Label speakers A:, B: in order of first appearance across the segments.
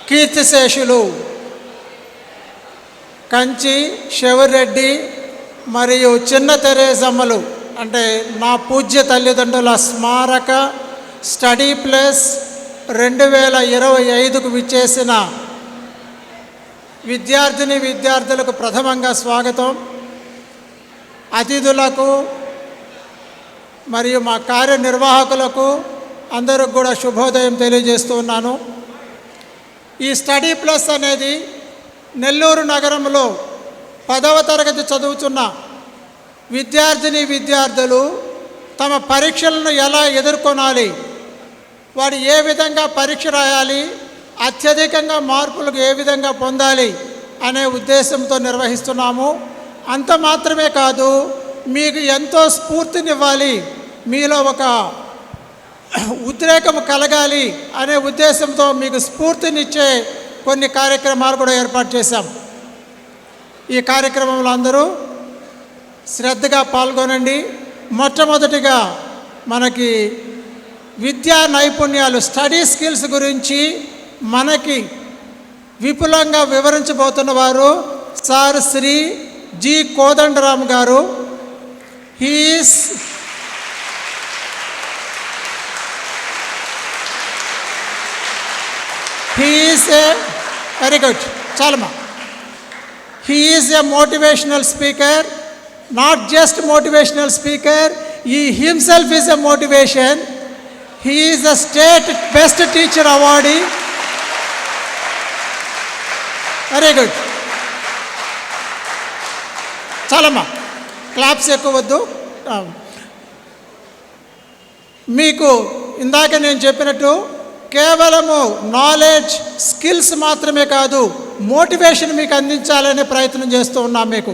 A: కీర్తిశేషులు కంచి శివరెడ్డి మరియు చిన్న తెరేసమ్మలు అంటే నా పూజ్య తల్లిదండ్రుల స్మారక స్టడీ ప్లస్ 2025కు విచ్చేసిన విద్యార్థులకు ప్రథమంగా స్వాగతం. అతిథులకు మరియు మా కార్యనిర్వాహకులకు అందరికి కూడా శుభోదయం తెలియజేస్తూ ఉన్నాను. ఈ స్టడీ ప్లస్ అనేది నెల్లూరు నగరంలో 10వ తరగతి చదువుతున్న విద్యార్థులు తమ పరీక్షలను ఎలా ఎదుర్కొనాలి, వారు ఏ విధంగా పరీక్ష రాయాలి, అత్యధికంగా మార్కులకు ఏ విధంగా పొందాలి అనే ఉద్దేశంతో నిర్వహిస్తున్నాము. అంత మాత్రమే కాదు, మీకు ఎంతో స్ఫూర్తినివ్వాలి, మీలో ఒక ఉద్రేకం కలగాలి అనే ఉద్దేశంతో మీకు స్ఫూర్తినిచ్చే కొన్ని కార్యక్రమాలు కూడా ఏర్పాటు చేశాం. ఈ కార్యక్రమంలో అందరూ శ్రద్ధగా పాల్గొనండి. మొట్టమొదటిగా మనకి విద్యా నైపుణ్యాలు స్టడీ స్కిల్స్ గురించి మనకి విపులంగా వివరించబోతున్న వారు సార్ శ్రీ జి కోదండరామ్ గారు. He is a motivational speaker, not just motivational speaker, he himself is a motivation. He is a state best teacher awardee. Very good. చాలమ్మా, క్లాప్స్ ఎక్కువ వద్దు. మీకు ఇందాక నేను చెప్పినట్టు కేవలము నాలెడ్జ్ స్కిల్స్ మాత్రమే కాదు, మోటివేషన్ మీకు అందించాలనే ప్రయత్నం చేస్తూ ఉన్నాం మీకు.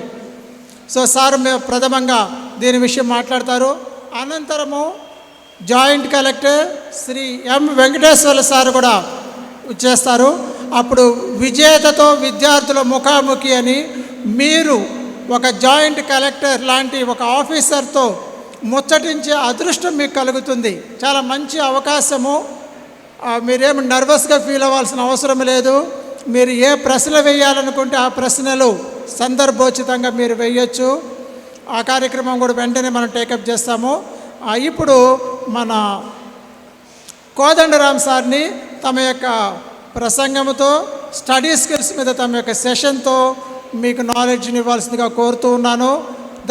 A: సో సార్ మేము ప్రథమంగా దీని విషయం మాట్లాడతారు. అనంతరము జాయింట్ కలెక్టర్ శ్రీ ఎం వెంకటేశ్వర్ల సార్ కూడా చేస్తారు. అప్పుడు విజేతతో విద్యార్థుల ముఖాముఖి అని, మీరు ఒక జాయింట్ కలెక్టర్ లాంటి ఒక ఆఫీసర్తో ముచ్చటించే అదృష్టం మీకు కలుగుతుంది. చాలా మంచి అవకాశము. మీరేమి నర్వస్గా ఫీల్ అవ్వాల్సిన అవసరం లేదు. మీరు ఏ ప్రశ్నలు వేయాలనుకుంటే ఆ ప్రశ్నలు సందర్భోచితంగా మీరు వేయచ్చు. ఆ కార్యక్రమం కూడా వెంటనే మనం టేకప్ చేస్తాము. ఇప్పుడు మన కోదండరామ్ సార్ని తమ యొక్క ప్రసంగంతో స్టడీ స్కిల్స్ మీద తమ యొక్క సెషన్తో మీకు నాలెడ్జ్ని ఇవ్వాల్సిందిగా కోరుతూ ఉన్నాను.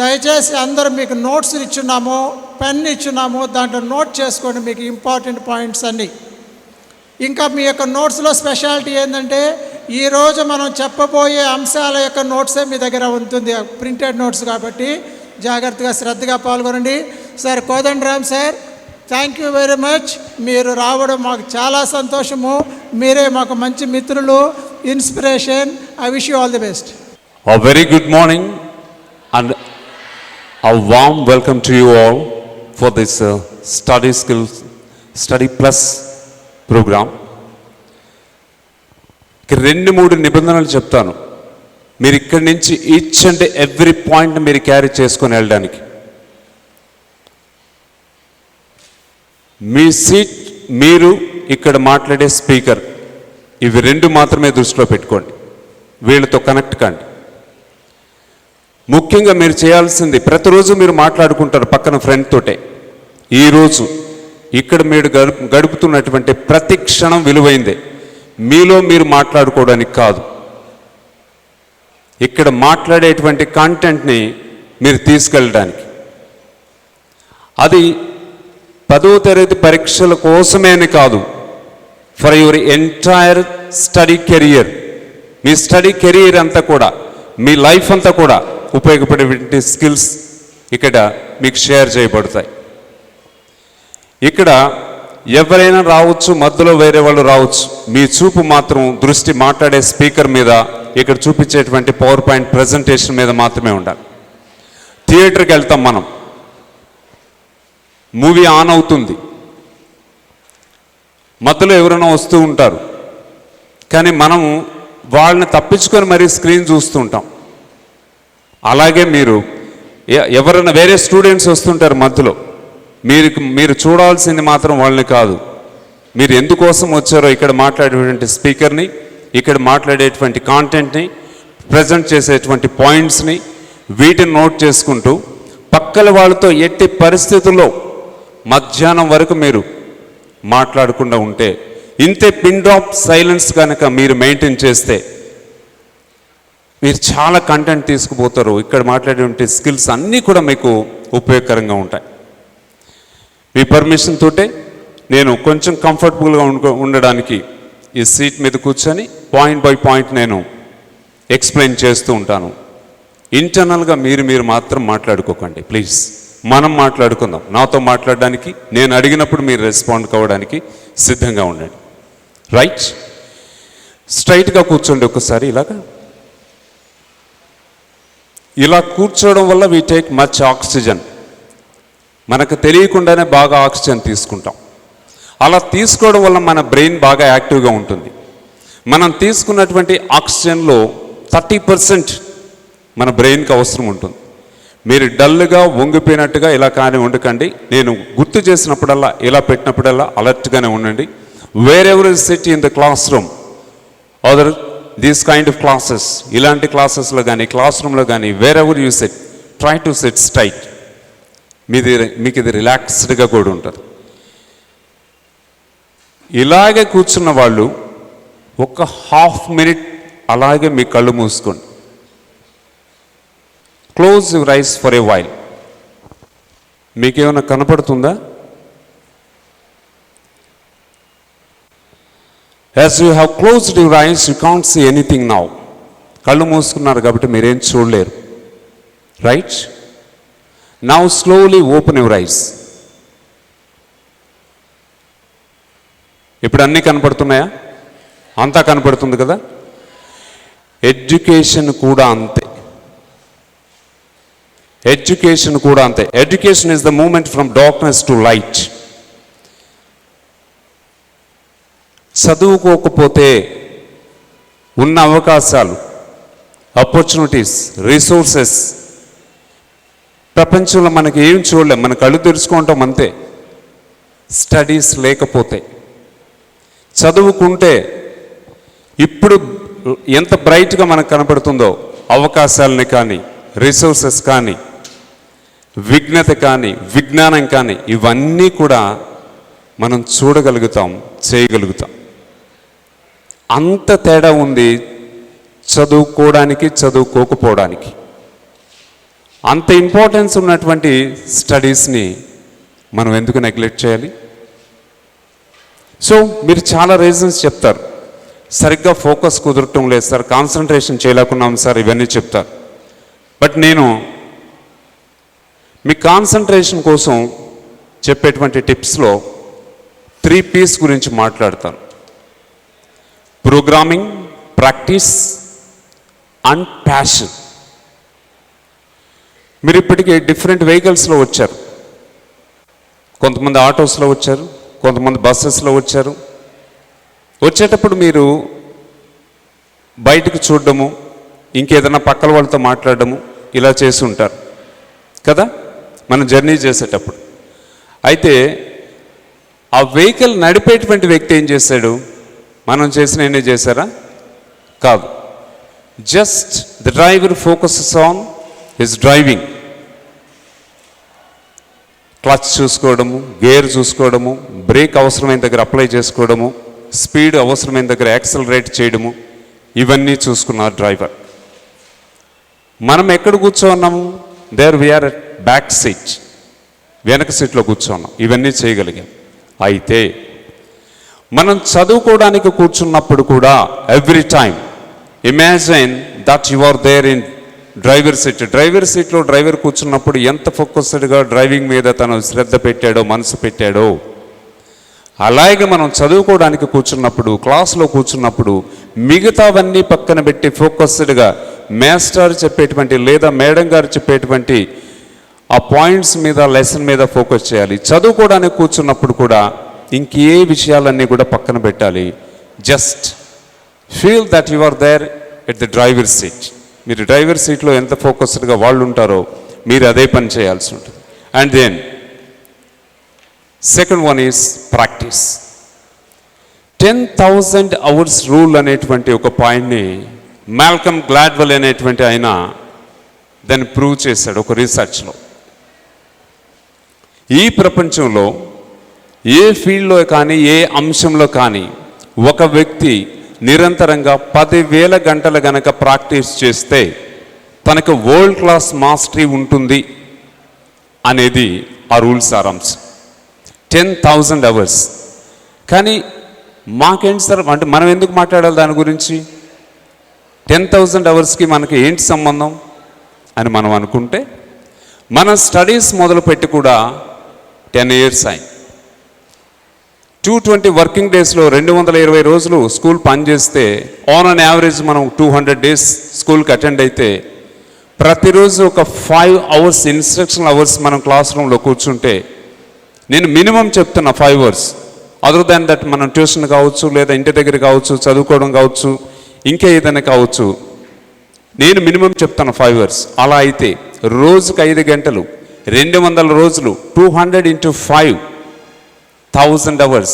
A: దయచేసి అందరూ మీకు నోట్స్ ఇచ్చున్నాము, పెన్ ఇచ్చున్నాము, దాంట్లో నోట్ చేసుకోండి మీకు ఇంపార్టెంట్ పాయింట్స్ అన్నీ. ఇంకా మీ యొక్క నోట్స్లో స్పెషాలిటీ ఏంటంటే ఈరోజు మనం చెప్పబోయే అంశాల యొక్క నోట్సే మీ దగ్గర ఉంటుంది, ప్రింటెడ్ నోట్స్ కాబట్టి జాగ్రత్తగా శ్రద్ధగా పాల్గొనండి. Sir Kodandaram sir, thank you very much. మీరు రావడం మాకు చాలా సంతోషము. మీరే మాకు మంచి మిత్రులు, inspiration. I wish you all the best.
B: A very good morning and a warm welcome to you all for this Study Plus program. 2-3 నిబంధనలు చెప్తాను. మీరు ఇక్కడి నుంచి ఈచ్ అండ్ ఎవ్రీ పాయింట్ మీరు క్యారీ చేసుకొని వెళ్ళడానికి. మీ సీట్, మీరు ఇక్కడ మాట్లాడే స్పీకర్, ఇవి 2 మాత్రమే దృష్టిలో పెట్టుకోండి. వీళ్ళతో కనెక్ట్ కాండి. ముఖ్యంగా మీరు చేయాల్సింది, ప్రతిరోజు మీరు మాట్లాడుకుంటారు పక్కన ఫ్రెండ్ తోటే. ఈరోజు ఇక్కడ మీరు గడుపుతున్నటువంటి ప్రతి క్షణం విలువైందే. మీలో మీరు మాట్లాడుకోవడానికి కాదు, ఇక్కడ మాట్లాడేటువంటి కాంటెంట్ని మీరు తీసుకెళ్ళడానికి. అది 10వ తరగతి పరీక్షల కోసమే అని కాదు, for your entire study career. Me study career అంతా కూడా, మీ లైఫ్ అంతా కూడా ఉపయోగపడే స్కిల్స్ ఇక్కడ మీకు షేర్ చేయబడతాయి. ఇక్కడ ఎవరైనా రావచ్చు, మధ్యలో వేరే వాళ్ళు రావచ్చు. మీ చూపు మాత్రం దృష్టి మాట్లాడే స్పీకర్ మీద, ఇక్కడ చూపించేటువంటి పవర్ పాయింట్ ప్రజెంటేషన్ మీద మాత్రమే ఉండాలి. థియేటర్కి వెళ్తాం మనం, మూవీ ఆన్ అవుతుంది, మధ్యలో ఎవరైనా వస్తూ ఉంటారు, కానీ మనం వాళ్ళని తప్పించుకొని మరీ స్క్రీన్ చూస్తూ ఉంటాం. అలాగే మీరు ఎవరైనా వేరే స్టూడెంట్స్ వస్తుంటారు మధ్యలో, మీరు చూడాల్సింది మాత్రం వాళ్ళని కాదు, మీరు ఎందుకోసం వచ్చారో ఇక్కడ మాట్లాడేటువంటి స్పీకర్ని ఇక్కడ మాట్లాడేటువంటి కాంటెంట్ని, ప్రజెంట్ చేసేటువంటి పాయింట్స్ని, వీటిని నోట్ చేసుకుంటూ పక్కల వాళ్ళతో ఎట్టి పరిస్థితుల్లో మధ్యాహ్నం వరకు మీరు మాట్లాడకుండా ఉంటే, ఇంతే పిన్ డ్రాప్ సైలెన్స్ కనుక మీరు మెయింటైన్ చేస్తే మీరు చాలా కంటెంట్ తీసుకుపోతారు. ఇక్కడ మాట్లాడేటువంటి స్కిల్స్ అన్నీ కూడా మీకు ఉపయోగకరంగా ఉంటాయి. మీ పర్మిషన్ తోటే నేను కొంచెం కంఫర్టబుల్గా ఉండడానికి ఈ సీట్ మీద కూర్చొని పాయింట్ బై పాయింట్ నేను ఎక్స్ప్లెయిన్ చేస్తూ ఉంటాను. ఇంటర్నల్గా మీరు మాత్రం మాట్లాడుకోకండి ప్లీజ్. మనం మాట్లాడుకుందాం. నాతో మాట్లాడడానికి, నేను అడిగినప్పుడు మీరు రెస్పాండ్ కావడానికి సిద్ధంగా ఉండండి. రైట్? స్ట్రైట్గా కూర్చోండి ఒకసారి. ఇలా కూర్చోవడం వల్ల వీ టేక్ మచ్ ఆక్సిజన్. మనకు తెలియకుండానే బాగా ఆక్సిజన్ తీసుకుంటాం. అలా తీసుకోవడం వల్ల మన బ్రెయిన్ బాగా యాక్టివ్గా ఉంటుంది. మనం తీసుకున్నటువంటి ఆక్సిజన్లో 30% మన బ్రెయిన్కి అవసరం ఉంటుంది. మీరు డల్గా వంగిపోయినట్టుగా ఇలా కానీ ఉండకండి. నేను గుర్తు చేసినప్పుడల్లా, ఇలా పెట్టినప్పుడల్లా అలర్ట్గానే ఉండండి. Wherever you sit in the class room or these kind of classes, ఇలాంటి క్లాసెస్లో కానీ, క్లాస్ రూమ్లో కానీ, wherever you sit, try to sit straight. మీకు ఇది రిలాక్స్డ్గా కూడా ఉంటుంది. ఇలాగే కూర్చున్న వాళ్ళు ఒక హాఫ్ మినిట్ అలాగే మీ కళ్ళు మూసుకోండి. Close your eyes for a while. మీకేమైనా కనపడుతుందా? As you have closed your eyes you can't see anything now. కళ్ళు మూసుకున్నారు కాబట్టి మీరేం చూడలేరు. Right? Now slowly open your eyes. ఇప్పుడు అన్నీ కనపడుతున్నాయా? అంతా కనపడుతుంది కదా? ఎడ్యుకేషన్ కూడా అంతే. ఎడ్యుకేషన్ కూడా అంతే. Education is the moment from darkness to light. చదువుకోకపోతే ఉన్న అవకాశాలు, ఆపర్చునిటీస్, రిసోర్సెస్ ప్రపంచంలో మనకి ఏం చూడలేం. మన కళ్ళు తెరుచుకుంటాం అంతే. స్టడీస్ లేకపోతే, చదువుకుంటే ఇప్పుడు ఎంత బ్రైట్గా మనకు కనపడుతుందో అవకాశాలని కానీ, రిసోర్సెస్ కానీ, విజ్ఞత కానీ, విజ్ఞానం కానీ, ఇవన్నీ కూడా మనం చూడగలుగుతాం, చేయగలుగుతాం. అంత తేడా ఉంది చదువుకోవడానికి, చదువుకోకపోవడానికి. అంత ఇంపార్టెన్స్ ఉన్నటువంటి స్టడీస్ని మనం ఎందుకు నెగ్లెక్ట్ చేయాలి? సో మీరు చాలా రీజన్స్ చెప్తారు. సరిగ్గా ఫోకస్ కుదరటం లేదు సార్, కాన్సన్ట్రేషన్ చేయలేకున్నాం సార్, ఇవన్నీ చెప్తారు. బట్ నేను మీ కాన్సన్ట్రేషన్ కోసం చెప్పేటువంటి టిప్స్లో 3 P's గురించి మాట్లాడతాను. Programming, practice and passion. మీరు ఇప్పటికీ డిఫరెంట్ వెహికల్స్లో వచ్చారు. కొంతమంది ఆటోస్లో వచ్చారు, కొంతమంది బస్సెస్లో వచ్చారు. వచ్చేటప్పుడు మీరు బయటకు చూడడము, ఇంకేదైనా పక్కల వాళ్ళతో మాట్లాడడము ఇలా చేసి ఉంటారు కదా మనం జర్నీ చేసేటప్పుడు. అయితే ఆ వెహికల్ నడిపేటువంటి వ్యక్తి ఏం చేశాడు? మనం చేసినవన్నీ చేశారా? కాదు. Just the driver focuses on his driving. Clutch చూసుకోవడము, గేర్ చూసుకోవడము, బ్రేక్ అవసరమైన దగ్గర అప్లై చేసుకోవడము, స్పీడ్ అవసరమైన దగ్గర యాక్సలరేట్ చేయడము, ఇవన్నీ చూసుకున్నారు డ్రైవర్. మనం ఎక్కడ కూర్చోన్నాము? There we are at back seat, వెనక సీట్లో కూర్చోన్నాం. ఇవన్నీ చేయగలిగాం. అయితే మనం చదువుకోవడానికి కూర్చున్నప్పుడు కూడా every time imagine that you are there in driver seat. Driver సీట్లో డ్రైవర్ కూర్చున్నప్పుడు ఎంత ఫోకస్డ్గా డ్రైవింగ్ మీద తను శ్రద్ధ పెట్టాడో, మనసు పెట్టాడో, అలాగే మనం చదువుకోవడానికి కూర్చున్నప్పుడు, క్లాస్లో కూర్చున్నప్పుడు మిగతావన్నీ పక్కన పెట్టి ఫోకస్డ్గా మాస్టర్ చెప్పేటువంటి లేదా మేడం గారు చెప్పేటువంటి ఆ పాయింట్స్ మీద, లెసన్ మీద ఫోకస్ చేయాలి. చదువుకోవడానికి కూర్చున్నప్పుడు కూడా ఇంకే విషయాలన్నీ కూడా పక్కన పెట్టాలి. Just feel that you are there at the driver seat. మీరు డ్రైవర్ సీట్లో ఎంత ఫోకస్డ్గా వాళ్ళు ఉంటారో మీరు అదే పని చేయాల్సి ఉంటుంది. And then second one is practice. 10,000 hours rule అనేటువంటి ఒక పాయింట్ని మాల్కమ్ గ్లాడ్వెల్ అనేటువంటి ఆయన దాన్ని ప్రూవ్ చేశాడు ఒక రీసెర్చ్లో. ఈ ప్రపంచంలో ఏ ఫీల్డ్లో కానీ ఏ అంశంలో కానీ ఒక వ్యక్తి నిరంతరంగా 10,000 గంటలు గనక ప్రాక్టీస్ చేస్తే తనకు వరల్డ్ క్లాస్ మాస్టరీ ఉంటుంది అనేది ఆ రూల్ సారాంశం. 10,000 అవర్స్. కానీ మాకేంటి సార్, అంటే మనం ఎందుకు మాట్లాడాలి దాని గురించి? 10,000 అవర్స్కి మనకి ఏంటి సంబంధం అని మనం అనుకుంటే, మన స్టడీస్ మొదలుపెట్టి కూడా 10 years అయింది. 220 వర్కింగ్ డేస్లో 220 రోజులు స్కూల్ పనిచేస్తే ఆన్ అన్ యావరేజ్ మనం 200 days స్కూల్కి అటెండ్ అయితే ప్రతిరోజు ఒక 5 hours ఇన్స్ట్రక్షనల్ అవర్స్ మనం క్లాస్ రూమ్లో కూర్చుంటే, నేను మినిమం చెప్తున్నా 5 hours, అదర్ దాన్ దట్ మనం ట్యూషన్ కావచ్చు, లేదా ఇంటి దగ్గర కావచ్చు, చదువుకోవడం కావచ్చు, ఇంకా ఏదైనా కావచ్చు, నేను మినిమం చెప్తాను 5 hours. అలా అయితే రోజుకు 5 గంటలు, 200 రోజులు, 200 into 5, 1000 hours.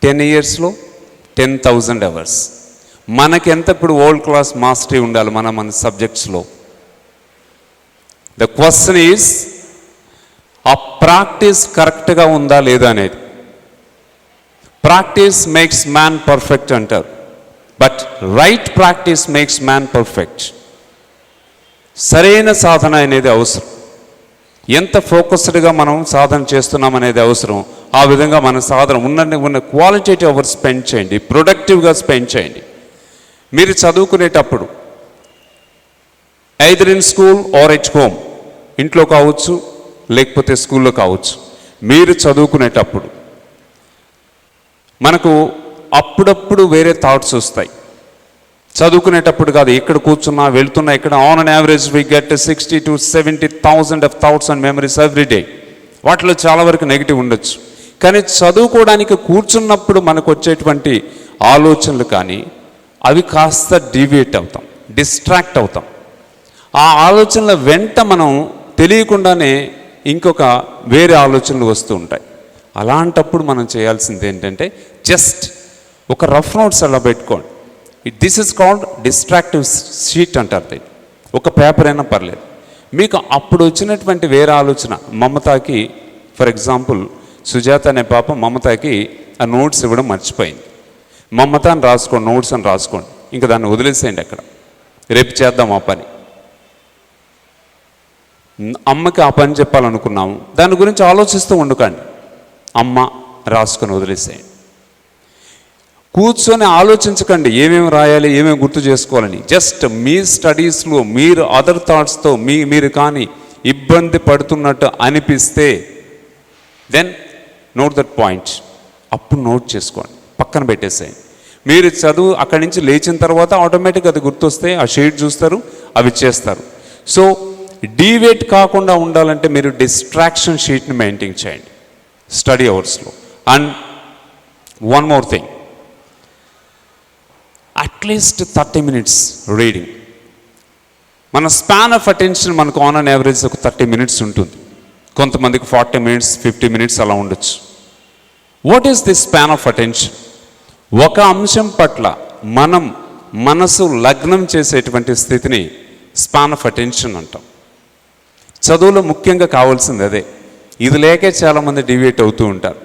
B: 10 yearsలో 10,000 hours. మనకెంత ఇప్పుడు వరల్డ్ క్లాస్ మాస్టరీ ఉండాలి మన సబ్జెక్ట్స్లో? ద క్వశ్చన్ ఈజ్, ఆ ప్రాక్టీస్ కరెక్ట్గా ఉందా లేదా అనేది. ప్రాక్టీస్ మేక్స్ మ్యాన్ పర్ఫెక్ట్ అంటారు, but right practice makes man perfect. సరైన సాధన అనేది అవసరం. ఎంత ఫోకస్డ్గా మనం సాధన చేస్తున్నాం అనేది అవసరం. ఆ విధంగా మన సాధన ఉన్న క్వాలిటేటివ్ అవర్స్ స్పెండ్ చేయండి, ప్రొడక్టివ్గా స్పెండ్ చేయండి. మీరు చదువుకునేటప్పుడు either in school or at home, ఇంట్లో కావచ్చు లేకపోతే స్కూల్లో కావచ్చు, మీరు చదువుకునేటప్పుడు మనకు అప్పుడప్పుడు వేరే థాట్స్ వస్తాయి. చదువుకునేటప్పుడు కాదు, ఎక్కడ కూర్చున్నా వెళ్తున్నా ఎక్కడ on an average we get 60 to 70,000 of thoughts and memories every day. వాటిలో చాలా వరకు నెగిటివ్ ఉండొచ్చు. కానీ చదువుకోవడానికి కూర్చున్నప్పుడు మనకు వచ్చేటువంటి ఆలోచనలు కానీ అవి కాస్త డీవియేట్ అవుతాం, డిస్ట్రాక్ట్ అవుతాం. ఆ ఆలోచనల వెంట మనం తెలియకుండానే ఇంకొక వేరే ఆలోచనలు వస్తూ ఉంటాయి. అలాంటప్పుడు మనం చేయాల్సింది ఏంటంటే, జస్ట్ ఒక రఫ్ నోట్స్ అలా పెట్టుకోండి. This is called distractive sheet అంటారు దీన్ని. ఒక పేపర్ అయినా పర్లేదు. మీకు అప్పుడు వచ్చినటువంటి వేరే ఆలోచన, మమతాకి ఫర్ ఎగ్జాంపుల్ సుజాత అనే పాప మమతాకి ఆ నోట్స్ ఇవ్వడం మర్చిపోయింది. మమత అని రాసుకోండి, నోట్స్ అని రాసుకోండి, ఇంకా దాన్ని వదిలేసేయండి అక్కడ. రేపు చేద్దాం ఆ పని. అమ్మకి ఆ పని చెప్పాలనుకున్నాము, దాని గురించి ఆలోచిస్తూ ఉండకండి, అమ్మ రాసుకొని వదిలేసేయండి. కూర్చొని ఆలోచించకండి ఏమేమి రాయాలి, ఏమేమి గుర్తు చేసుకోవాలని. జస్ట్ మీ స్టడీస్లో మీరు అదర్ థాట్స్తో మీరు కానీ ఇబ్బంది పడుతున్నట్టు అనిపిస్తే దెన్ నోట్ దట్ పాయింట్. అప్పుడు నోట్ చేసుకోండి, పక్కన పెట్టేసేయండి. మీరు చదువు అక్కడి నుంచి లేచిన తర్వాత ఆటోమేటిక్గా అది గుర్తొస్తే ఆ షీట్ చూస్తారు, అవి చేస్తారు. సో డీవేట్ కాకుండా ఉండాలంటే మీరు డిస్ట్రాక్షన్ షీట్ని మెయింటైన్ చేయండి స్టడీ అవర్స్లో. And one more thing, at least 30 minutes reading. మన స్పాన్ ఆఫ్ అటెన్షన్ మనకు ఆన్ అన్ యావరేజ్ ఒక 30 minutes ఉంటుంది. కొంతమందికి 40 minutes, 50 minutes అలా ఉండొచ్చు. What is the span of attention? ఒక అంశం పట్ల మనం మనసు లగ్నం చేసేటువంటి స్థితిని స్పాన్ ఆఫ్ అటెన్షన్ అంటాం. చదువులో ముఖ్యంగా కావాల్సింది అదే. ఇది లేకే చాలామంది డివియేట్ అవుతూ ఉంటారు.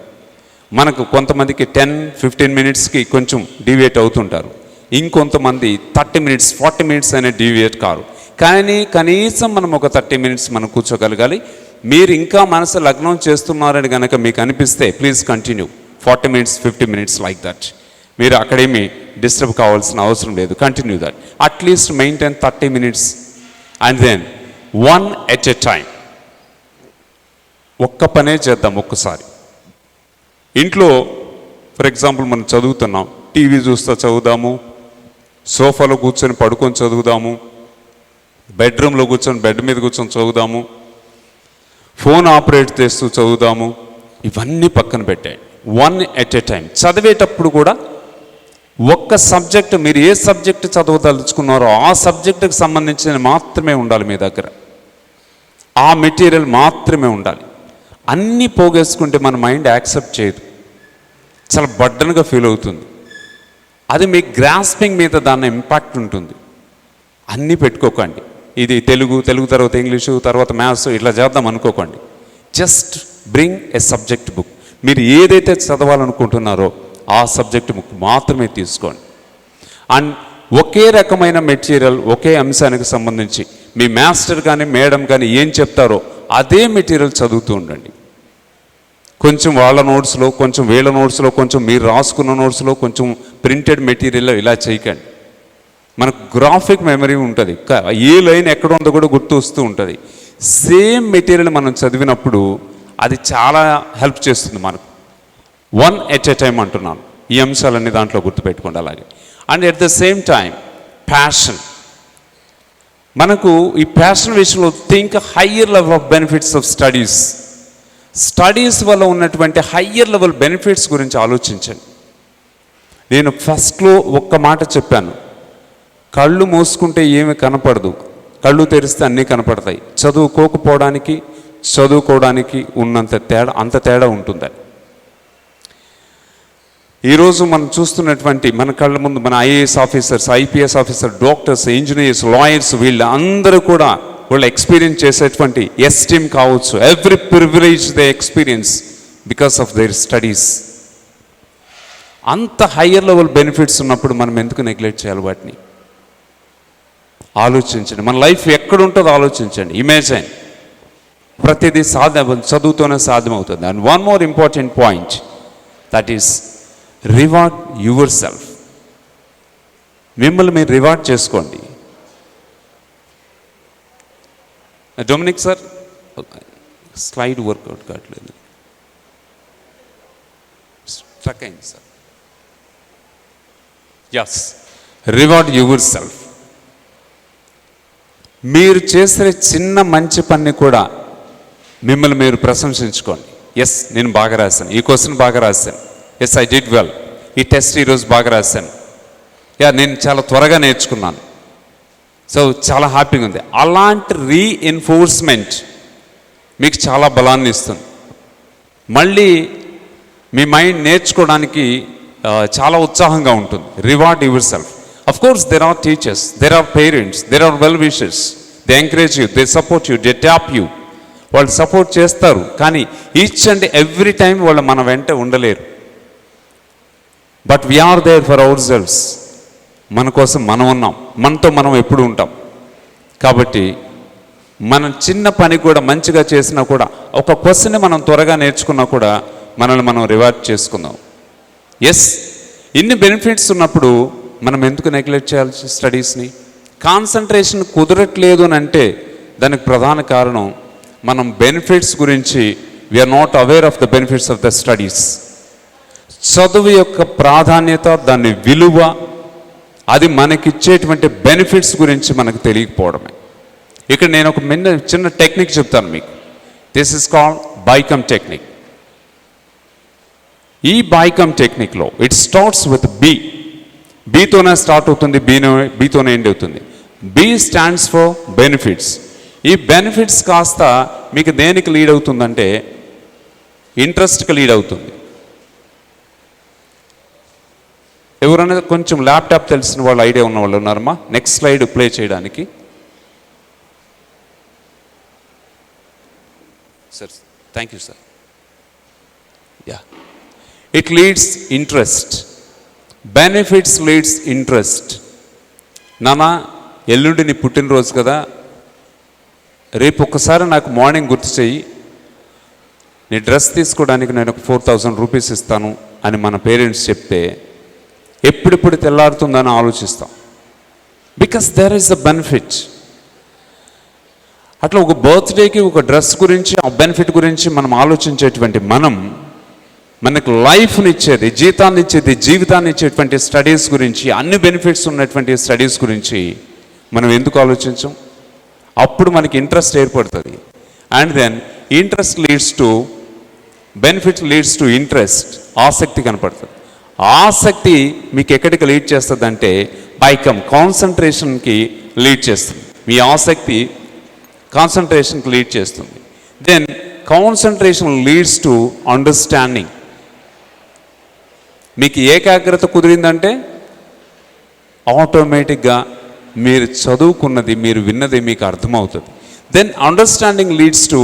B: మనకు కొంతమందికి 10-15 minutesకి కొంచెం డివియేట్ అవుతుంటారు. ఇంకొంతమంది 30 minutes, 40 minutes అనే డివియేట్ కారు. కానీ కనీసం మనం ఒక 30 minutes మనం కూర్చోగలగాలి. మీరు ఇంకా మనసు లగ్నం చేస్తున్నారని కనుక మీకు అనిపిస్తే please continue 40 minutes, 50 minutes like that. మీరు అక్కడేమి డిస్టర్బ్ కావాల్సిన అవసరం లేదు. Continue that. At least maintain 30 minutes and then one at a time. ఒక్క పనే చేద్దాం ఒక్కసారి. ఇంట్లో ఫర్ ఎగ్జాంపుల్ మనం చదువుతున్నాం, టీవీ చూస్తూ చదువుదాము, సోఫాలో కూర్చొని పడుకొని చదువుదాము, బెడ్రూమ్లో కూర్చొని బెడ్ మీద కూర్చొని చదువుదాము, ఫోన్ ఆపరేట్ చేస్తూ చదువుదాము. ఇవన్నీ పక్కన పెట్టాయి. one at a time. చదివేటప్పుడు కూడా ఒక్క సబ్జెక్టు, మీరు ఏ సబ్జెక్టు చదవదలుచుకున్నారో ఆ సబ్జెక్టుకి సంబంధించిన మాత్రమే ఉండాలి మీ దగ్గర. ఆ మెటీరియల్ మాత్రమే ఉండాలి. అన్నీ పోగేసుకుంటే మన మైండ్ యాక్సెప్ట్ చేయదు. చాలా బర్డన్గా ఫీల్ అవుతుంది. అది మీ గ్రాస్పింగ్ మీద దాని ఇంపాక్ట్ ఉంటుంది. అన్నీ పెట్టుకోకండి, ఇది తెలుగు తర్వాత ఇంగ్లీషు తర్వాత మ్యాథ్స్ ఇట్లా చేద్దాం అనుకోకండి. Just bring a subject book. మీరు ఏదైతే చదవాలనుకుంటున్నారో ఆ సబ్జెక్ట్ బుక్ మాత్రమే తీసుకోండి. అండ్ ఒకే రకమైన మెటీరియల్, ఒకే అంశానికి సంబంధించి మీ మాస్టర్ కానీ మేడం కానీ ఏం చెప్తారో అదే మెటీరియల్ చదువుతూ ఉండండి. కొంచెం వాళ్ళ నోట్స్లో, కొంచెం వీళ్ళ నోట్స్లో, కొంచెం మీరు రాసుకున్న నోట్స్లో, కొంచెం ప్రింటెడ్ మెటీరియల్లో ఇలా చేయకండి. మనకు గ్రాఫిక్ మెమరీ ఉంటుంది, ఏ లైన్ ఎక్కడ ఉందో కూడా గుర్తు వస్తూ ఉంటుంది. సేమ్ మెటీరియల్ మనం చదివినప్పుడు అది చాలా హెల్ప్ చేస్తుంది మనకు. 1 at a time అంటున్నాను. ఈ అంశాలన్నీ దాంట్లో గుర్తుపెట్టుకోండి. అలాగే and at the same time passion. మనకు ఈ ప్యాషన్ విషయంలో think higher level of benefits of studies వల్ల ఉన్నటువంటి హయ్యర్ లెవెల్ బెనిఫిట్స్ గురించి ఆలోచించండి. నేను ఫస్ట్లో ఒక్క మాట చెప్పాను, కళ్ళు మూసుకుంటే ఏమి కనపడదు, కళ్ళు తెరిస్తే అన్నీ కనపడతాయి. చదువుకోవడానికి అంత తేడా ఉంటుందని. ఈరోజు మనం చూస్తున్నటువంటి మన కళ్ళ ముందు మన IAS officers, IPS officer, doctors, engineers, lawyers, వీళ్ళందరూ కూడా వాళ్ళు ఎక్స్పీరియన్స్ చేసేటువంటి ఎస్టీమ్ కావచ్చు, every privilege they experience because of their studies. అంత హయ్యర్ లెవెల్ బెనిఫిట్స్ ఉన్నప్పుడు మనం ఎందుకు నెగ్లెక్ట్ చేయాలి వాటిని? ఆలోచించండి. మన లైఫ్ ఎక్కడుంటుందో ఆలోచించండి. ఇమేజిన్. ప్రతిదీ చదువుతోనే సాధ్యమవుతుంది. And one more important point, that is reward yourself. మిమ్మల్ని మీరు రివార్డ్ చేసుకోండి. డొమినిక్ సార్, స్లైడ్ వర్కౌట్ కావట్లేదు, స్ట్రక్ అయింది sir. Yes, reward yourself. మీరు చేసే చిన్న మంచి పని కూడా మిమ్మల్ని మీరు ప్రశంసించుకోండి. ఎస్, నేను బాగా రాశాను, ఈ క్వశ్చన్ బాగా రాశాను, ఎస్ ఐ డిడ్ వెల్, ఈ టెస్ట్ ఈరోజు బాగా రాశాను, నేను చాలా త్వరగా నేర్చుకున్నాను, సో చాలా హ్యాపీగా ఉంది. అలాంటి రీఎన్ఫోర్స్మెంట్ మీకు చాలా బలాన్ని ఇస్తుంది. మళ్ళీ మీ మైండ్ నేర్చుకోవడానికి చాలా ఉత్సాహంగా ఉంటుంది. Reward your self. Of course, there are teachers, there are parents, there are well-wishers. They encourage you, they support you, they tap you. వాళ్ళు సపోర్ట్ చేస్తారు, కానీ ఈచ్ అండ్ ఎవ్రీ టైం వాళ్ళు మన వెంట ఉండలేరు. But we are there for ourselves. మన కోసం మనం ఉన్నాం, మనతో మనం ఎప్పుడు ఉంటాం. కాబట్టి మనం చిన్న పని కూడా మంచిగా చేసినా కూడా, ఒక క్వశ్చన్ని మనం త్వరగా నేర్చుకున్నా కూడా మనల్ని మనం రివార్డ్ చేసుకుందాం. ఎస్, ఇన్ని బెనిఫిట్స్ ఉన్నప్పుడు మనం ఎందుకు నెగ్లెక్ట్ చేయాల్సి స్టడీస్ని? కాన్సన్ట్రేషన్ కుదరట్లేదు అని అంటే దానికి ప్రధాన కారణం మనం బెనిఫిట్స్ గురించి we are not aware of the benefits of the studies. చదువు యొక్క ప్రాధాన్యత, దాని విలువ, అది మనకిచ్చేటువంటి బెనిఫిట్స్ గురించి మనకు తెలియకపోవడమే. ఇక్కడ నేను ఒక చిన్న టెక్నిక్ చెప్తాను మీకు. This is called become technique. ఈ బైకమ్ టెక్నిక్లో ఇట్ స్టార్ట్స్ విత్ బీతోనే స్టార్ట్ అవుతుంది, బీతోనే ఎండ్ అవుతుంది. B stands for benefits. ఈ బెనిఫిట్స్ కాస్త మీకు దేనికి లీడ్ అవుతుందంటే ఇంట్రెస్ట్కి లీడ్ అవుతుంది. ఎవరైనా కొంచెం ల్యాప్టాప్ తెలిసిన వాళ్ళు, ఐడియా ఉన్న వాళ్ళు ఉన్నారమ్మా? నెక్స్ట్ స్లైడ్ ప్లే చేయడానికి. Sir, thank you sir. Yeah, it leads interest. Benefits leads interest. నానా, ఎల్లుండి నీ పుట్టినరోజు కదా, రేపు ఒక్కసారి నాకు మార్నింగ్ గుర్తు చెయ్యి, నీ డ్రెస్ తీసుకోవడానికి నేను ఒక 4000 రూపీస్ ఇస్తాను అని మన పేరెంట్స్ చెప్తే ఎప్పుడెప్పుడు తెల్లారుతుందని ఆలోచిస్తాం. Because there is a benefit. అట్లా ఒక బర్త్డేకి ఒక డ్రెస్ గురించి, ఆ బెనిఫిట్ గురించి మనం ఆలోచించేటువంటి మనకు లైఫ్ని ఇచ్చేది, జీతాన్ని ఇచ్చేది, జీవితాన్ని ఇచ్చేటువంటి స్టడీస్ గురించి, అన్ని బెనిఫిట్స్ ఉన్నటువంటి స్టడీస్ గురించి మనం ఎందుకు ఆలోచించం? అప్పుడు మనకి ఇంట్రెస్ట్ ఏర్పడుతుంది. And then interest leads to benefit, leads to interest. ఆసక్తి కనపడుతుంది. ఆసక్తి మీకు ఎక్కడికి లీడ్ చేస్తుంది అంటే బైకమ్ కాన్సన్ట్రేషన్కి లీడ్ చేస్తుంది. మీ ఆసక్తి కాన్సన్ట్రేషన్కి లీడ్ చేస్తుంది. Then concentration leads to understanding. మీకు ఏకాగ్రత కుదిరిందంటే ఆటోమేటిక్గా మీరు చదువుకున్నది, మీరు విన్నది మీకు అర్థమవుతుంది. Then understanding leads to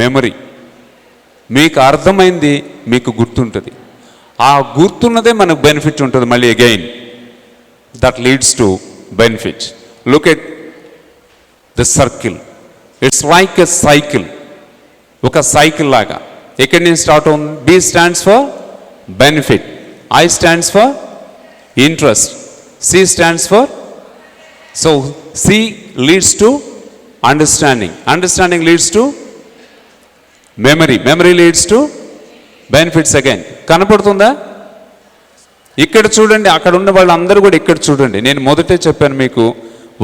B: memory. మీకు అర్థమైంది మీకు గుర్తుంటుంది. ఆ గుర్తున్నదే మనకు బెనిఫిట్ ఉంటుంది. మళ్ళీ again that leads to benefit. Look at the circle. It's like a cycle. ఒక సైకిల్ లాగా ఎక్కడి నుంచి స్టార్ట్ అవుతుంది? B stands for benefit, I stands for interest, C stands for, so C leads to understanding, understanding leads to memory, memory leads to benefits again. కనపడుతుందా? ఇక్కడ చూడండి, అక్కడ ఉన్న వాళ్ళందరూ కూడా ఇక్కడ చూడండి. నేను మొదటే చెప్పాను మీకు,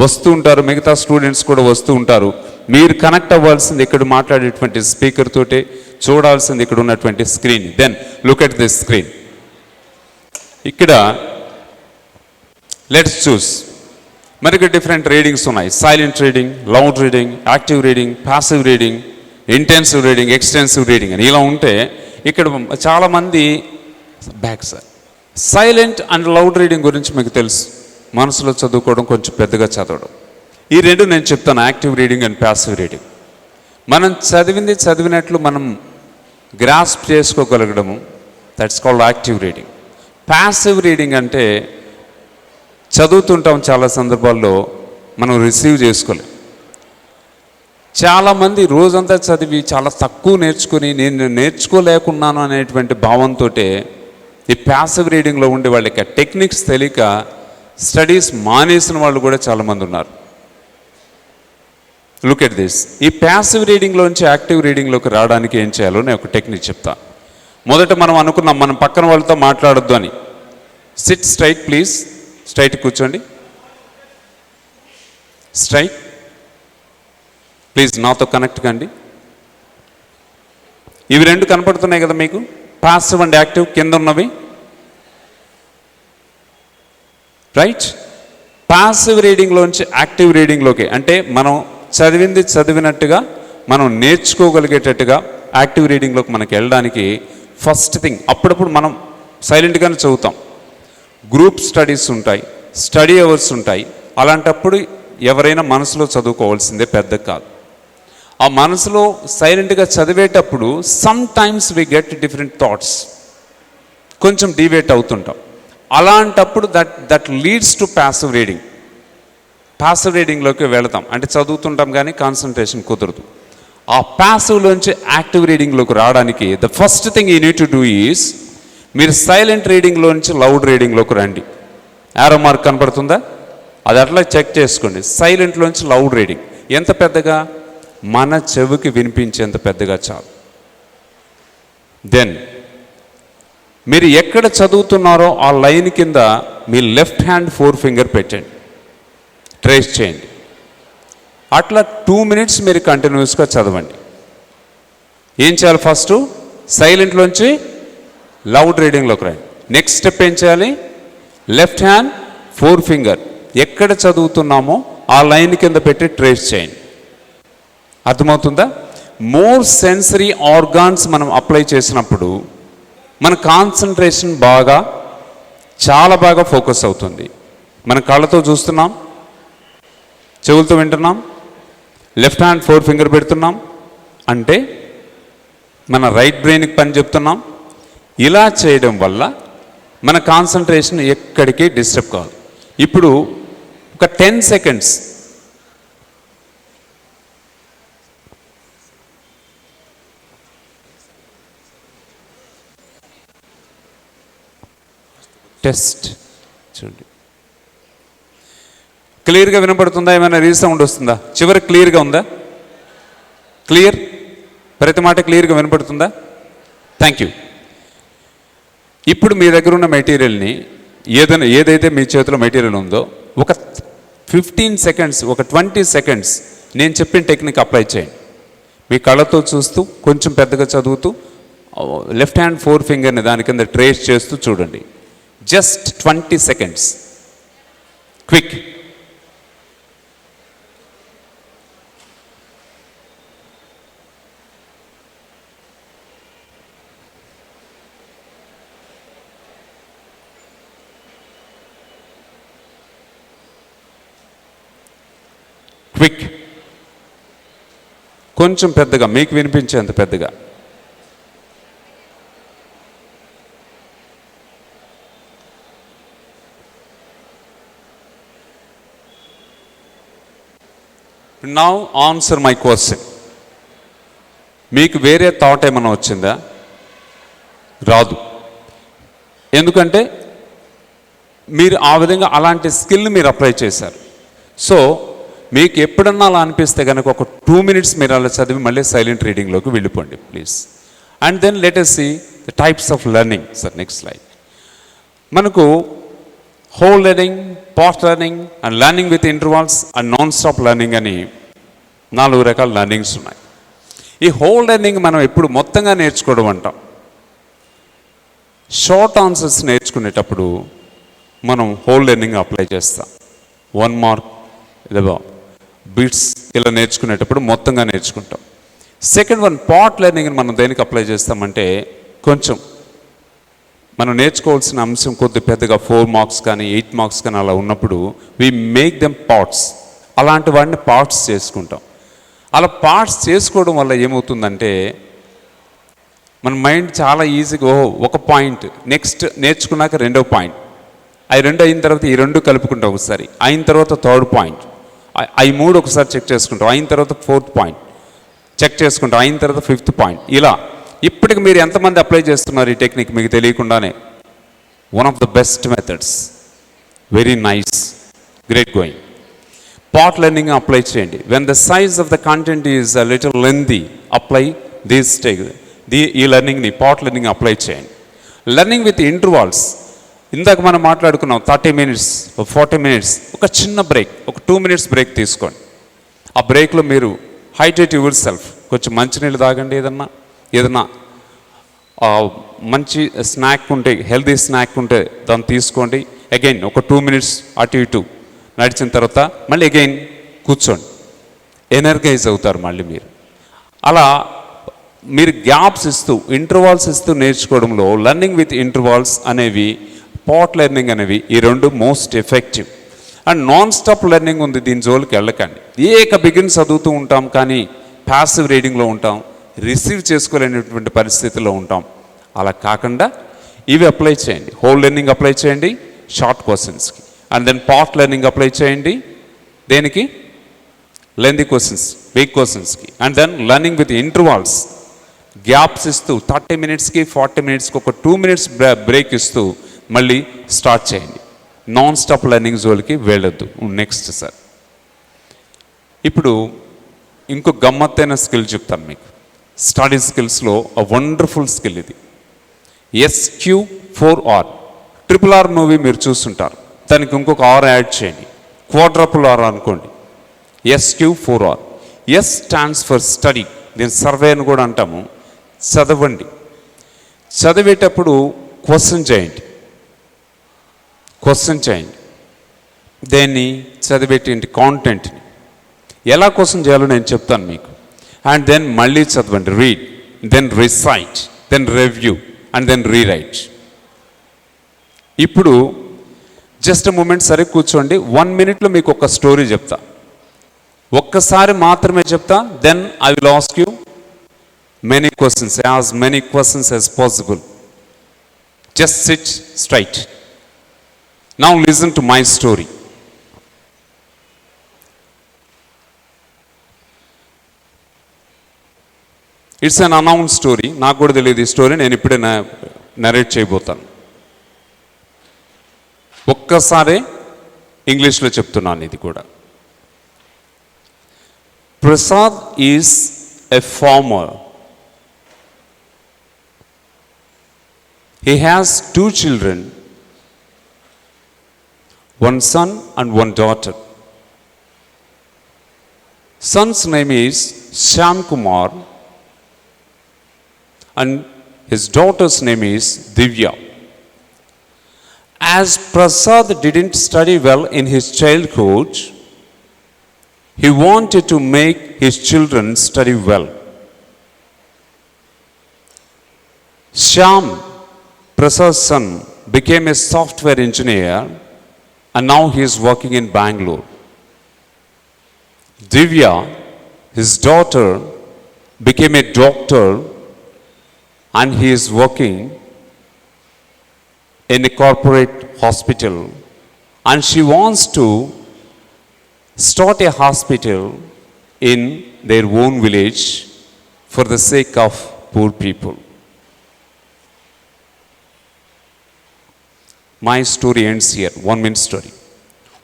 B: వస్తూ ఉంటారు, మిగతా స్టూడెంట్స్ కూడా వస్తూ ఉంటారు. మీరు కనెక్ట్ అవ్వాల్సింది ఇక్కడ మాట్లాడేటువంటి స్పీకర్ తోటే, చూడాల్సింది ఇక్కడ ఉన్నటువంటి screen. Then look at this screen. ఇక్కడ లెట్స్ చూస్. మనకి డిఫరెంట్ రీడింగ్స్ ఉన్నాయి. Silent reading, loud reading, active reading, passive reading, intensive reading, extensive reading అని ఇలా ఉంటే, ఇక్కడ చాలామంది back sir silent and loud reading గురించి మీకు తెలుసు. మనసులో చదువుకోవడం, కొంచెం పెద్దగా చదవడం. ఈ రెండు నేను చెప్తాను, active reading and passive reading. మనం చదివింది చదివినట్లు మనం గ్రాస్ప్ చేసుకోగలగడము, that's called active reading. Passive reading అంటే చదువుతుంటాం, చాలా సందర్భాల్లో మనం రిసీవ్ చేసుకోలేం. చాలామంది రోజంతా చదివి చాలా తక్కువ నేర్చుకుని నేను నేర్చుకోలేకున్నాను అనేటువంటి భావంతో ఈ ప్యాసివ్ రీడింగ్లో ఉండే వాళ్ళకి టెక్నిక్స్ తెలియక స్టడీస్ మానేసిన వాళ్ళు కూడా చాలామంది ఉన్నారు. Look at this. ఈ ప్యాసివ్ రీడింగ్లోంచి యాక్టివ్ రీడింగ్లోకి రావడానికి ఏం చేయాలో నేను ఒక టెక్నిక్ చెప్తా. మొదట మనం అనుకున్నాం మనం పక్కన వాళ్ళతో మాట్లాడొద్దు అని. SIT straight please. స్ట్రైట్ కూర్చోండి. Straight please. నాతో కనెక్ట్ కండి. ఇవి రెండు కనపడుతున్నాయి కదా మీకు, పాసివ్ అండ్ యాక్టివ్ కింద ఉన్నవి, రైట్? పాసివ్ రీడింగ్లోంచి యాక్టివ్ రీడింగ్లోకి, అంటే మనం చదివింది చదివినట్టుగా మనం నేర్చుకోగలిగేటట్టుగా యాక్టివ్ రీడింగ్లోకి మనకి వెళ్ళడానికి ఫస్ట్ థింగ్, అప్పుడప్పుడు మనం సైలెంట్గానే చదువుతాం. గ్రూప్ స్టడీస్ ఉంటాయి, స్టడీ అవర్స్ ఉంటాయి. అలాంటప్పుడు ఎవరైనా మనసులో చదువుకోవాల్సిందే, పెద్ద కాదు. ఆ మనసులో సైలెంట్గా చదివేటప్పుడు sometimes we get different thoughts, కొంచెం డివేట్ అవుతుంటాం. అలాంటప్పుడు that leads to passive reading. Passive రీడింగ్లోకి వెళతాం, అంటే చదువుతుంటాం కానీ కాన్సన్ట్రేషన్ కుదరదు. ఆ ప్యాసివ్లోంచి యాక్టివ్ రీడింగ్లోకి రావడానికి the first thing you need to do is, మీరు సైలెంట్ రీడింగ్లోంచి లౌడ్ రీడింగ్లోకి రండి. యారో మార్క్ కనపడుతుందా? అది అట్లా చెక్ చేసుకోండి. సైలెంట్లోంచి లౌడ్ రీడింగ్ ఎంత పెద్దగా? మన చెవికి వినిపించేంత పెద్దగా చాలు. దెన్ మీరు ఎక్కడ చదువుతున్నారో ఆ లైన్ కింద మీ లెఫ్ట్ హ్యాండ్ 4 ఫింగర్ పెట్టండి, ట్రేస్ చేయండి. అట్లా 2 మినిట్స్ మీరు కంటిన్యూస్గా చదవండి. ఏం చేయాలి? ఫస్ట్ సైలెంట్లోంచి లౌడ్ రీడింగ్లోకి రండి. నెక్స్ట్ స్టెప్ ఏం చేయాలి? లెఫ్ట్ హ్యాండ్ 4 ఫింగర్ ఎక్కడ చదువుతున్నామో ఆ లైన్ కింద పెట్టి ట్రేస్ చేయండి. అర్థమవుతుందా? మోర్ సెన్సరీ ఆర్గాన్స్ మనం అప్లై చేసినప్పుడు మన కాన్సన్ట్రేషన్ చాలా బాగా ఫోకస్ అవుతుంది. మన కళ్ళతో చూస్తున్నాం, చెవులతో వింటున్నాం, లెఫ్ట్ హ్యాండ్ 4 ఫింగర్ పెడుతున్నాం, అంటే మన రైట్ బ్రెయిన్కి పని చెప్తున్నాం. ఇలా చేయడం వల్ల మన కాన్సన్ట్రేషన్ ఎక్కడికి డిస్టర్బ్ కాదు. ఇప్పుడు ఒక 10 సెకండ్స్ టెస్ట్ చూడండి. క్లియర్గా వినపడుతుందా? ఏమైనా రీసౌండ్ వస్తుందా? చివరికి క్లియర్గా ఉందా? క్లియర్? ప్రతి మాట క్లియర్గా వినపడుతుందా? Thank you. ఇప్పుడు మీ దగ్గర ఉన్న మెటీరియల్ని ఏదైతే మీ చేతిలో మెటీరియల్ ఉందో ఒక 15 సెకండ్స్, ఒక 20 సెకండ్స్ నేను చెప్పిన టెక్నిక్ అప్లై చేయండి. మీ కళ్ళతో చూస్తూ, కొంచెం పెద్దగా చదువుతూ, లెఫ్ట్ హ్యాండ్ 4 ఫింగర్ని దాని కింద ట్రేస్ చేస్తూ చూడండి. Just 20 seconds, quick. క్విక్, కొంచెం పెద్దగా, మీకు వినిపించేంత పెద్దగా. Now answer my question. మీకు వేరే థాట్ ఏమైనా వచ్చిందా? రాదు. ఎందుకంటే మీరు ఆ విధంగా అలాంటి స్కిల్ని మీరు అప్లై చేశారు. సో మీకు ఎప్పుడన్నా అలా అనిపిస్తే కనుక ఒక 2 minutes మీరు అలా చదివి మళ్ళీ సైలెంట్ రీడింగ్లోకి వెళ్ళిపోండి please. And then let us see the types of learning. Sir next slide. మనకు whole learning, part learning and learning with intervals and non stop learning అని 4 రకాల లెర్నింగ్స్ ఉన్నాయి. ఈ హోల్ లెర్నింగ్ మనం ఎప్పుడు మొత్తంగా నేర్చుకోవడం అంటాం. షార్ట్ ఆన్సర్స్ నేర్చుకునేటప్పుడు మనం హోల్ లెర్నింగ్ అప్లై చేస్తాం. 1 mark లేదా బిట్స్ ఇలా నేర్చుకునేటప్పుడు మొత్తంగా నేర్చుకుంటాం. సెకండ్ వన్ పార్ట్ లెర్నింగ్ని మనం దేనికి అప్లై చేస్తామంటే, కొంచెం మనం నేర్చుకోవాల్సిన అంశం కొద్ది పెద్దగా 4 marks కానీ 8 marks కానీ అలా ఉన్నప్పుడు వి మేక్ దెమ్ పార్ట్స్. అలాంటి వాటిని పార్ట్స్ చేసుకుంటాం. అలా పార్ట్స్ చేసుకోవడం వల్ల ఏమవుతుందంటే మన మైండ్ చాలా ఈజీగా ఒక పాయింట్ నెక్స్ట్ నేర్చుకున్నాక 2వ పాయింట్, అవి 2 అయిన తర్వాత ఈ 2 కలుపుకుంటాం ఒకసారి, అయిన తర్వాత 3rd పాయింట్, అవి 3 ఒకసారి చెక్ చేసుకుంటాం, అయిన తర్వాత 4th పాయింట్ చెక్ చేసుకుంటాం, అయిన తర్వాత 5th పాయింట్. ఇలా ఇప్పటికి మీరు ఎంతమంది అప్లై చేస్తున్నారు ఈ టెక్నిక్ మీకు తెలియకుండానే? One of the best methods. Very nice, great going. Part learning apply చేయండి. When the size of the content is a little lengthy, apply this tech. ఈ లెర్నింగ్ని పార్ట్ లెర్నింగ్ అప్లై చేయండి. లెర్నింగ్ విత్ ఇంటర్వాల్స్, ఇందాక మనం మాట్లాడుకున్నాం 30 minutes 40 minutes, ఒక చిన్న break, ఒక 2 minutes బ్రేక్ తీసుకోండి. ఆ బ్రేక్లో మీరు హైడ్రేట్ యువర్ సెల్ఫ్, కొంచెం మంచినీళ్ళు తాగండి, ఏదన్నా మంచి స్నాక్ ఉంటే, హెల్తీ స్నాక్ ఉంటే దాన్ని తీసుకోండి. అగైన్ ఒక 2 minutes అటు ఇటు నడిచిన తర్వాత మళ్ళీ అగైన్ కూర్చోండి, ఎనర్గైజ్ అవుతారు మళ్ళీ మీరు. అలా మీరు గ్యాప్స్ ఇస్తూ ఇంటర్వాల్స్ ఇస్తూ నేర్చుకోవడంలో లెర్నింగ్ విత్ ఇంటర్వాల్స్ అనేవి, పార్ట్ లెర్నింగ్ అనేవి ఈ 2 most effective. And non stop learning ఉంది, దీని జోలికి వెళ్ళకండి. బిగిన్ చదువుతూ ఉంటాం కానీ ప్యాసివ్ రీడింగ్లో ఉంటాం, రిసీవ్ చేసుకోలేనటువంటి పరిస్థితుల్లో ఉంటాం. అలా కాకుండా ఇవి అప్లై చేయండి. హోల్ లెర్నింగ్ అప్లై చేయండి షార్ట్ క్వశ్చన్స్కి, and then part learning apply చేయండి దేనికి? లెంతీ క్వశ్చన్స్, బిగ్ క్వశ్చన్స్కి. And then learning with intervals, gaps ఇస్తూ 30 minutesకి 40 minutesకి ఒక 2 minutes బ్రేక్ ఇస్తూ మళ్ళీ స్టార్ట్ చేయండి. నాన్ స్టాప్ లెర్నింగ్ జోలికి వెళ్ళొద్దు. నెక్స్ట్ సార్, ఇప్పుడు ఇంకో గమ్మత్తైన స్కిల్ చెప్తాను మీకు. స్టడీ స్కిల్స్లో అ వండర్ఫుల్ స్కిల్ ఇది. SQ4R. RRR మూవీ మీరు చూస్తుంటారు, దానికి ఇంకొక R యాడ్ చేయండి, క్వాడ్రపుల్ R అనుకోండి. SQ4R. S stands for study. దీని సర్వే అని కూడా అంటాము. చదవండి. చదివేటప్పుడు క్వశ్చన్ చేయండి. దేన్ని? చదివేటి కాంటెంట్ని. ఎలా క్వశ్చన్ చేయాలో నేను చెప్తాను మీకు. అండ్ దెన్ మళ్ళీ చదవండి, read, then recite, then review and then rewrite. ఇప్పుడు జస్ట్ మూమెంట్ సరే కూర్చోండి. 1 minute మీకు ఒక స్టోరీ చెప్తా, ఒక్కసారి మాత్రమే చెప్తా. Then I will ask you many questions, as many questions as possible. Just sit straight. Now listen to my story. It's an unknown story. నాకు కూడా తెలియదు ఈ స్టోరీ, నేను ఇప్పుడే నరేట్ చేయబోతాను. ఒక్కసారి ఇంగ్లీష్లో చెప్తున్నాను ఇది కూడా. Prasad is a farmer. He has 2 children, one son and one daughter. Son's name is Shyam Kumar and his daughter's name is Divya. As Prasad didn't study well in his childhood, he wanted to make his children study well. Shyam, Prasad's son, became a software engineer and now he is working in Bangalore. Divya, his daughter, became a doctor and he is working in a corporate hospital, and she wants to start a hospital in their own village for the sake of poor people. My story ends here, 1 minute story.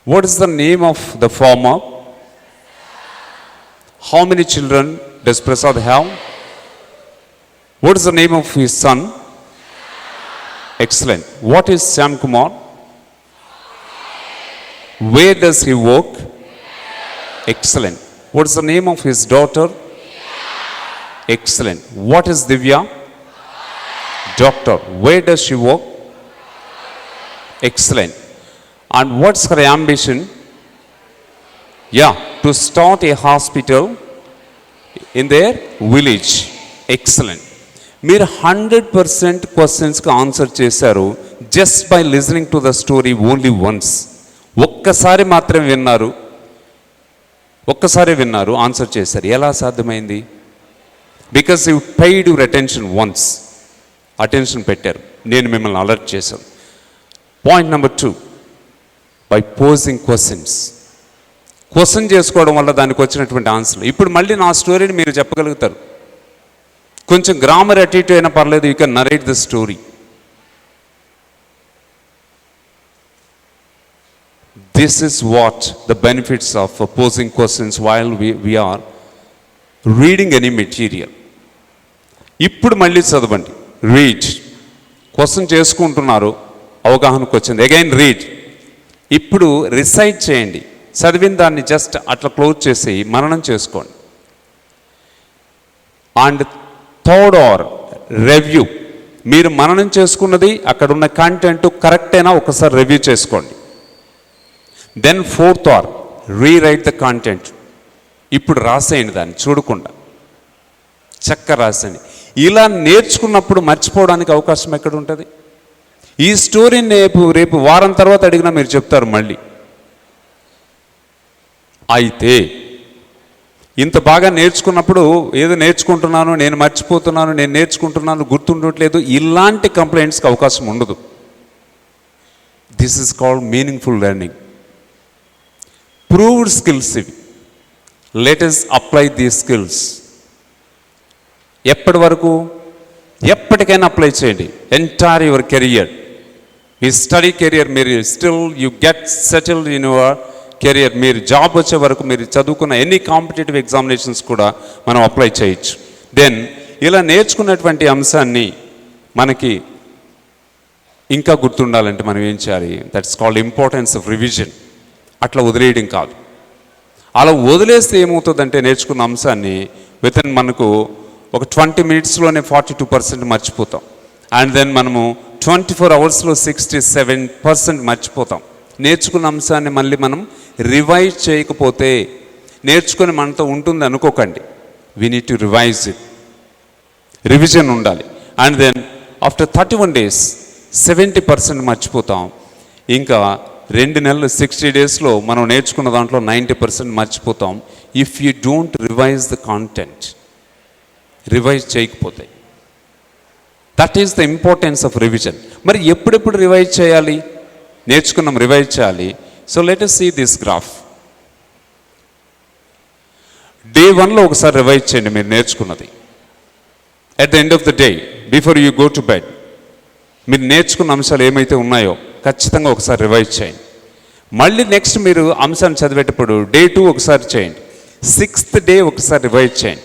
B: What is the name of the farmer? How many children does Prasad have? What is the name of his son? Excellent. What is Sam Kumar? Where does he work? Excellent. What is the name of his daughter? Excellent. What is Divya? Doctor. Where does she work? Excellent. And what's her ambition? Yeah, to start a hospital in their village. Excellent. మీరు 100% క్వశ్చన్స్కి answer చేశారు just by listening to the story only once. ఒక్కసారి మాత్రమే విన్నారు, ఒక్కసారి విన్నారు, answer చేశారు. ఎలా సాధ్యమైంది? Because you paid your attention once. Attention పెట్టారు, నేను మిమ్మల్ని అలర్ట్ చేశాను. Point number 2, by posing questions. Question చేసుకోవడం వల్ల దానికి వచ్చినటువంటి ఆన్సర్లు. ఇప్పుడు మళ్ళీ నా స్టోరీని మీరు చెప్పగలుగుతారు. కొంచెం గ్రామర్ అటు ఇటు అయినా పర్లేదు, you can narrate the story. This is what the benefits of posing questions while we are reading any material. ఇప్పుడు మళ్ళీ చదవండి, రీడ్. క్వశ్చన్ చేసుకుంటున్నారు, అవగాహనకు వచ్చింది. Again read. ఇప్పుడు రిసైట్ చేయండి. చదివిన దాన్ని జస్ట్ అట్లా క్లోజ్ చేసి మననం చేసుకోండి. And third or review. మీరు మననం చేసుకున్నది అక్కడ ఉన్న కంటెంట్ కరెక్ట్ అయినా ఒకసారి రివ్యూ చేసుకోండి. Then fourth or rewrite the content. ఇప్పుడు రాసేయండి, దాన్ని చూడకుండా చక్కగా రాసేయండి. ఇలా నేర్చుకున్నప్పుడు మర్చిపోవడానికి అవకాశం ఎక్కడ ఉంటుంది? ఈ స్టోరీని రేపు వారం తర్వాత అడిగినా మీరు చెప్తారు మళ్ళీ. అయితే ఇంత బాగా నేర్చుకున్నప్పుడు ఏదో నేర్చుకుంటున్నాను, నేను మర్చిపోతున్నాను, నేను నేర్చుకుంటున్నాను, గుర్తుండట్లేదు, ఇలాంటి కంప్లైంట్స్కి అవకాశం ఉండదు. This is called meaningful learning. Proved skills ఇవి. Let us apply these skills. ఎప్పటి వరకు? ఎప్పటికైనా అప్లై చేయండి. ఎంటైర్ యువర్ కెరియర్, ఈ స్టడీ కెరియర్, మీరు still you get settled in your career. మీరు జాబ్ వచ్చే వరకు మీరు చదువుకున్న ఎనీ కాంపిటేటివ్ ఎగ్జామినేషన్స్ కూడా మనం అప్లై చేయొచ్చు. దెన్ ఇలా నేర్చుకున్నటువంటి అంశాన్ని మనకి ఇంకా గుర్తుండాలంటే మనం ఏం చేయాలి? That's called importance of revision. అట్లా వదిలేయడం కాదు. అలా వదిలేస్తే ఏమవుతుందంటే నేర్చుకున్న అంశాన్ని వితిన్ మనకు ఒక 20 minutesలోనే 42% మర్చిపోతాం. అండ్ దెన్ మనము 24 hours 67% మర్చిపోతాం. నేర్చుకున్న అంశాన్ని మళ్ళీ మనం రివైజ్ చేయకపోతే నేర్చుకుని మనతో ఉంటుంది అనుకోకండి. We need to revise it. Revision ఉండాలి. అండ్ దెన్ ఆఫ్టర్ 31 days 70% మర్చిపోతాం. ఇంకా 2 నెలలు 60 daysలో మనం నేర్చుకున్న దాంట్లో 90% మర్చిపోతాం. If you don't revise the content, revise చేయకపోతే. That is the importance of revision. మరి ఎప్పుడెప్పుడు రివైజ్ చేయాలి? నేర్చుకున్నాం, రివైజ్ చేయాలి. So let us see this graph. Day 1లో ఒకసారి రివైజ్ చేయండి మీరు నేర్చుకున్నది. At the end of the day, before you go to bed, మీరు నేర్చుకున్న అంశాలు ఏమైతే ఉన్నాయో ఖచ్చితంగా ఒకసారి రివైజ్ చేయండి. మళ్ళీ నెక్స్ట్ మీరు అంశాన్ని చదివేటప్పుడు డే 2 ఒకసారి చేయండి. 6th day ఒకసారి రివైజ్ చేయండి.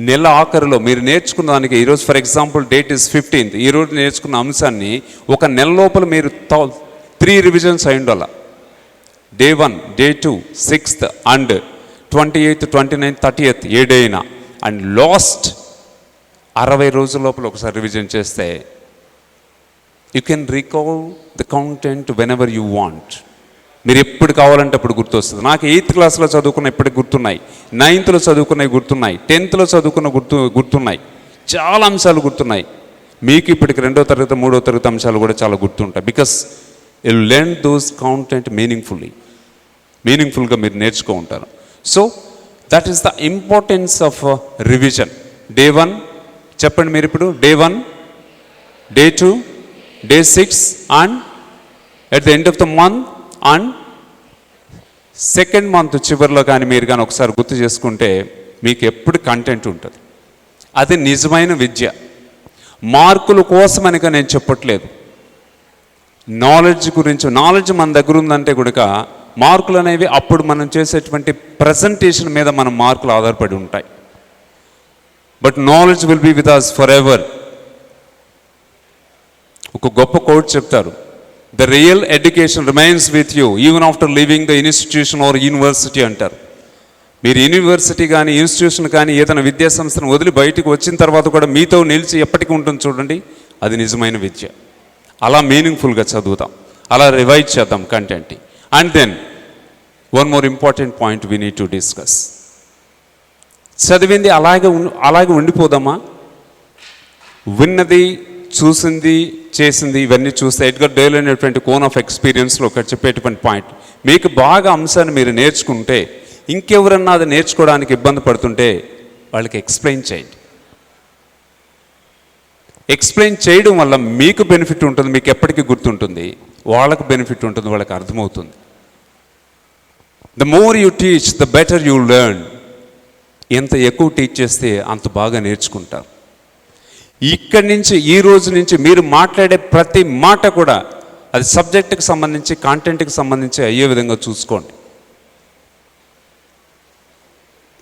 B: నెల ఆఖరిలో మీరు నేర్చుకున్న దానికి, ఈరోజు for example date is 15th, ఈరోజు నేర్చుకున్న అంశాన్ని ఒక నెల లోపల మీరు 3 రివిజన్స్ అయి ఉండాలి. Day 1, day 2, 6th and 28th, 29th, 30th, A day అయినా. అండ్ లాస్ట్ 60 రోజుల లోపల ఒకసారి రివిజన్ చేస్తే you can recall the content when ever you want. మీరు ఎప్పుడు కావాలంటే అప్పుడు గుర్తొస్తుంది. నాకు 8th క్లాస్లో చదువుకున్న ఇప్పటికి గుర్తున్నాయి, 9thలో చదువుకున్నవి గుర్తున్నాయి, 10thలో చదువుకున్న గుర్తున్నాయి, చాలా అంశాలు గుర్తున్నాయి. మీకు ఇప్పటికి 2వ తరగతి 3వ తరగతి అంశాలు కూడా చాలా గుర్తుంటాయి. Because you learn those content మీనింగ్ఫుల్గా మీరు నేర్చుకో ఉంటారు. So that is the importance of revision. Day 1 చెప్పండి మీరు ఇప్పుడు, day 1, day 2, day 6 and at the end of the month and second month చివరిలో కానీ మీరు కానీ ఒకసారి గుర్తు చేసుకుంటే మీకు ఎప్పుడు కంటెంట్ ఉంటుంది. అది నిజమైన విద్య. మార్కుల కోసమనిగా నేను చెప్పట్లేదు, నాలెడ్జ్ గురించి. నాలెడ్జ్ మన దగ్గర ఉందంటే కూడా మార్కులు అనేవి అప్పుడు మనం చేసేటువంటి ప్రజెంటేషన్ మీద మన మార్కులు ఆధారపడి ఉంటాయి. But knowledge will be with us forever. ఒక గొప్ప కోట్ చెప్తారు, the real education remains with you even after living the institution or university అంటారు. మీరు యూనివర్సిటీ కానీ ఇన్స్టిట్యూషన్ కానీ ఏదైనా విద్యాసంస్థను వదిలి బయటకు వచ్చిన తర్వాత కూడా మీతో నిలిచి ఎప్పటికీ ఉంటుంది చూడండి, అది నిజమైన విద్య. అలా మీనింగ్ఫుల్గా చదువుతాం, అలా రివైజ్ చేద్దాం content. And then one more important point we need to discuss. చదివింది అలాగే ఉండిపోదామా? విన్నది, చూసింది, చేసింది ఇవన్నీ చూస్తే ఎడ్గర్ డేల్ అనేటువంటి కోన్ ఆఫ్ ఎక్స్పీరియన్స్లో ఒకటి చెప్పేటువంటి పాయింట్, మీకు బాగా అంశాన్ని మీరు నేర్చుకుంటే ఇంకెవరన్నా అది నేర్చుకోవడానికి ఇబ్బంది పడుతుంటే వాళ్ళకి ఎక్స్ప్లెయిన్ చేయండి. ఎక్స్ప్లెయిన్ చేయడం వల్ల మీకు బెనిఫిట్ ఉంటుంది, మీకు ఎప్పటికీ గుర్తుంటుంది, వాళ్ళకు బెనిఫిట్ ఉంటుంది, వాళ్ళకి అర్థమవుతుంది. The more you teach the better you learn. ఎంత ఎక్కువ టీచ్ చేస్తే అంత బాగా నేర్చుకుంటారు. ఇక్కడి నుంచి, ఈ రోజు నుంచి మీరు మాట్లాడే ప్రతి మాట కూడా అది సబ్జెక్టుకి సంబంధించి, కాంటెంట్కి సంబంధించి అయ్యే విధంగా చూసుకోండి.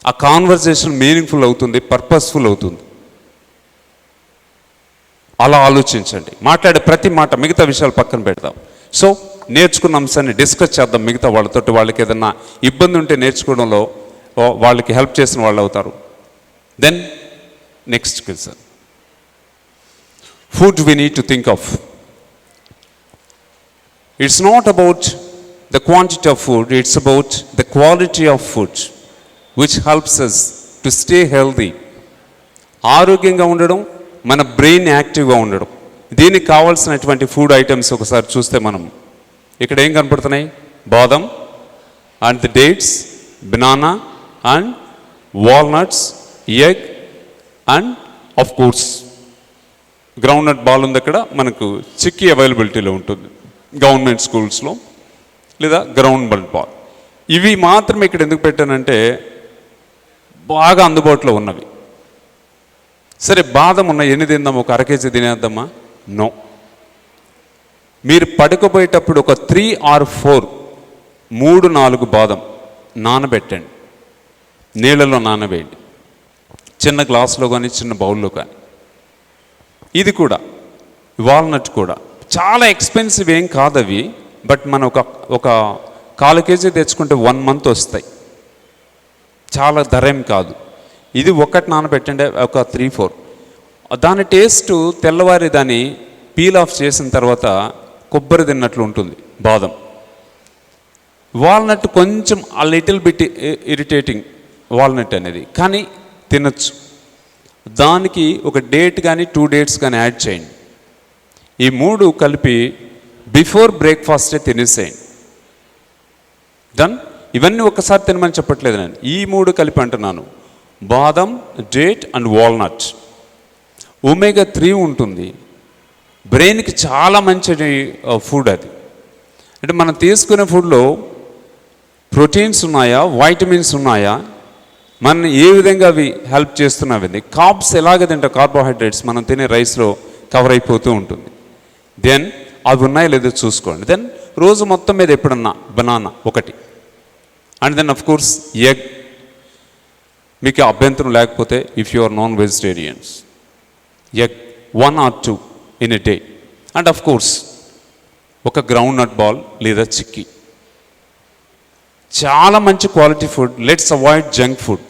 B: ఆ కాన్వర్జేషన్ మీనింగ్ఫుల్ అవుతుంది, పర్పస్ఫుల్ అవుతుంది. అలా ఆలోచించండి. మాట్లాడే ప్రతి మాట, మిగతా విషయాలు పక్కన పెడదాం. సో నేర్చుకున్న అంశాన్ని డిస్కస్ చేద్దాం మిగతా వాళ్ళతోటి. వాళ్ళకి ఏదన్నా ఇబ్బంది ఉంటే నేర్చుకోవడంలో వాళ్ళకి హెల్ప్ చేసిన వాళ్ళు అవుతారు. Then next question, food we need to think of. It's not about the quantity of food, it's about the quality of food which helps us to stay healthy. ఆరోగ్యంగా ఉండడం, మన బ్రెయిన్ యాక్టివ్గా ఉండడం, దీనికి కావాల్సినటువంటి ఫుడ్ ఐటమ్స్ ఒకసారి చూస్తే మనం ఇక్కడ ఏం కనపడుతున్నాయి? బాదం and the dates, banana and walnuts, egg and of course groundnut ball ఉంది. అక్కడ మనకు చిక్కీ అవైలబిలిటీలో ఉంటుంది గవర్నమెంట్ స్కూల్స్లో, లేదా గ్రౌండ్ నట్ బాల్. ఇవి మాత్రమే ఇక్కడ ఎందుకు పెట్టానంటే బాగా అందుబాటులో ఉన్నవి. సరే, బాదం ఉన్న ఎన్ని తిందాం? ఒక అరకేజీ తినేద్దామా? నో. మీరు పడుకోబోయేటప్పుడు ఒక 3 or 4, 3-4 బాదం నానబెట్టండి, నీళ్ళలో నానబెట్టండి, చిన్న గ్లాసులో కానీ చిన్న బౌల్లో కానీ. ఇది కూడా వాల్నట్ కూడా చాలా ఎక్స్పెన్సివ్ ఏం కాదు అవి. బట్ మనం ఒక 1/4 కేజీ తెచ్చుకుంటే 1 month వస్తాయి. చాలా ధర ఏం కాదు. ఇది ఒకటి నానబెట్టండి, ఒక 3-4. దాని టేస్ట్ తెల్లవారి దాన్ని పీల్ ఆఫ్ చేసిన తర్వాత కొబ్బరి తిన్నట్లు ఉంటుంది బాదం. వాల్నట్ కొంచెం ఆ లిటిల్ బిట్ ఇరిటేటింగ్ వాల్నట్ అనేది, కానీ తినచ్చు. దానికి ఒక డేట్ కానీ 2 dates కానీ యాడ్ చేయండి. ఈ 3 కలిపి బిఫోర్ బ్రేక్ఫాస్టే తినేసేయండి. దెన్ ఇవన్నీ ఒక్కసారి తినమని చెప్పట్లేదు నేను, ఈ 3 కలిపి అంటున్నాను. బాదం, డేట్ అండ్ వాల్నట్. ఒమేగా 3 ఉంటుంది, బ్రెయిన్కి చాలా మంచి ఫుడ్ అది. అంటే మనం తీసుకునే ఫుడ్లో ప్రోటీన్స్ ఉన్నాయా, వైటమిన్స్ ఉన్నాయా, మన ఏ విధంగా అవి హెల్ప్ చేస్తున్నవి. కార్బ్స్ ఎలాగ తింటాం, కార్బోహైడ్రేట్స్ మనం తినే రైస్లో కవర్ అయిపోతూ ఉంటుంది. దెన్ అవి ఉన్నాయో లేదో చూసుకోండి. దెన్ రోజు మొత్తం మీద ఎప్పుడన్నా బనానా ఒకటి, and then of course egg. మీకు అభ్యంతరం లేకపోతే if you are non vegetarians, egg 1 or 2 in a day. And of course ఒక గ్రౌండ్ నట్ బాల్ లేదా చిక్కీ. చాలా మంచి quality food. Let's avoid junk food.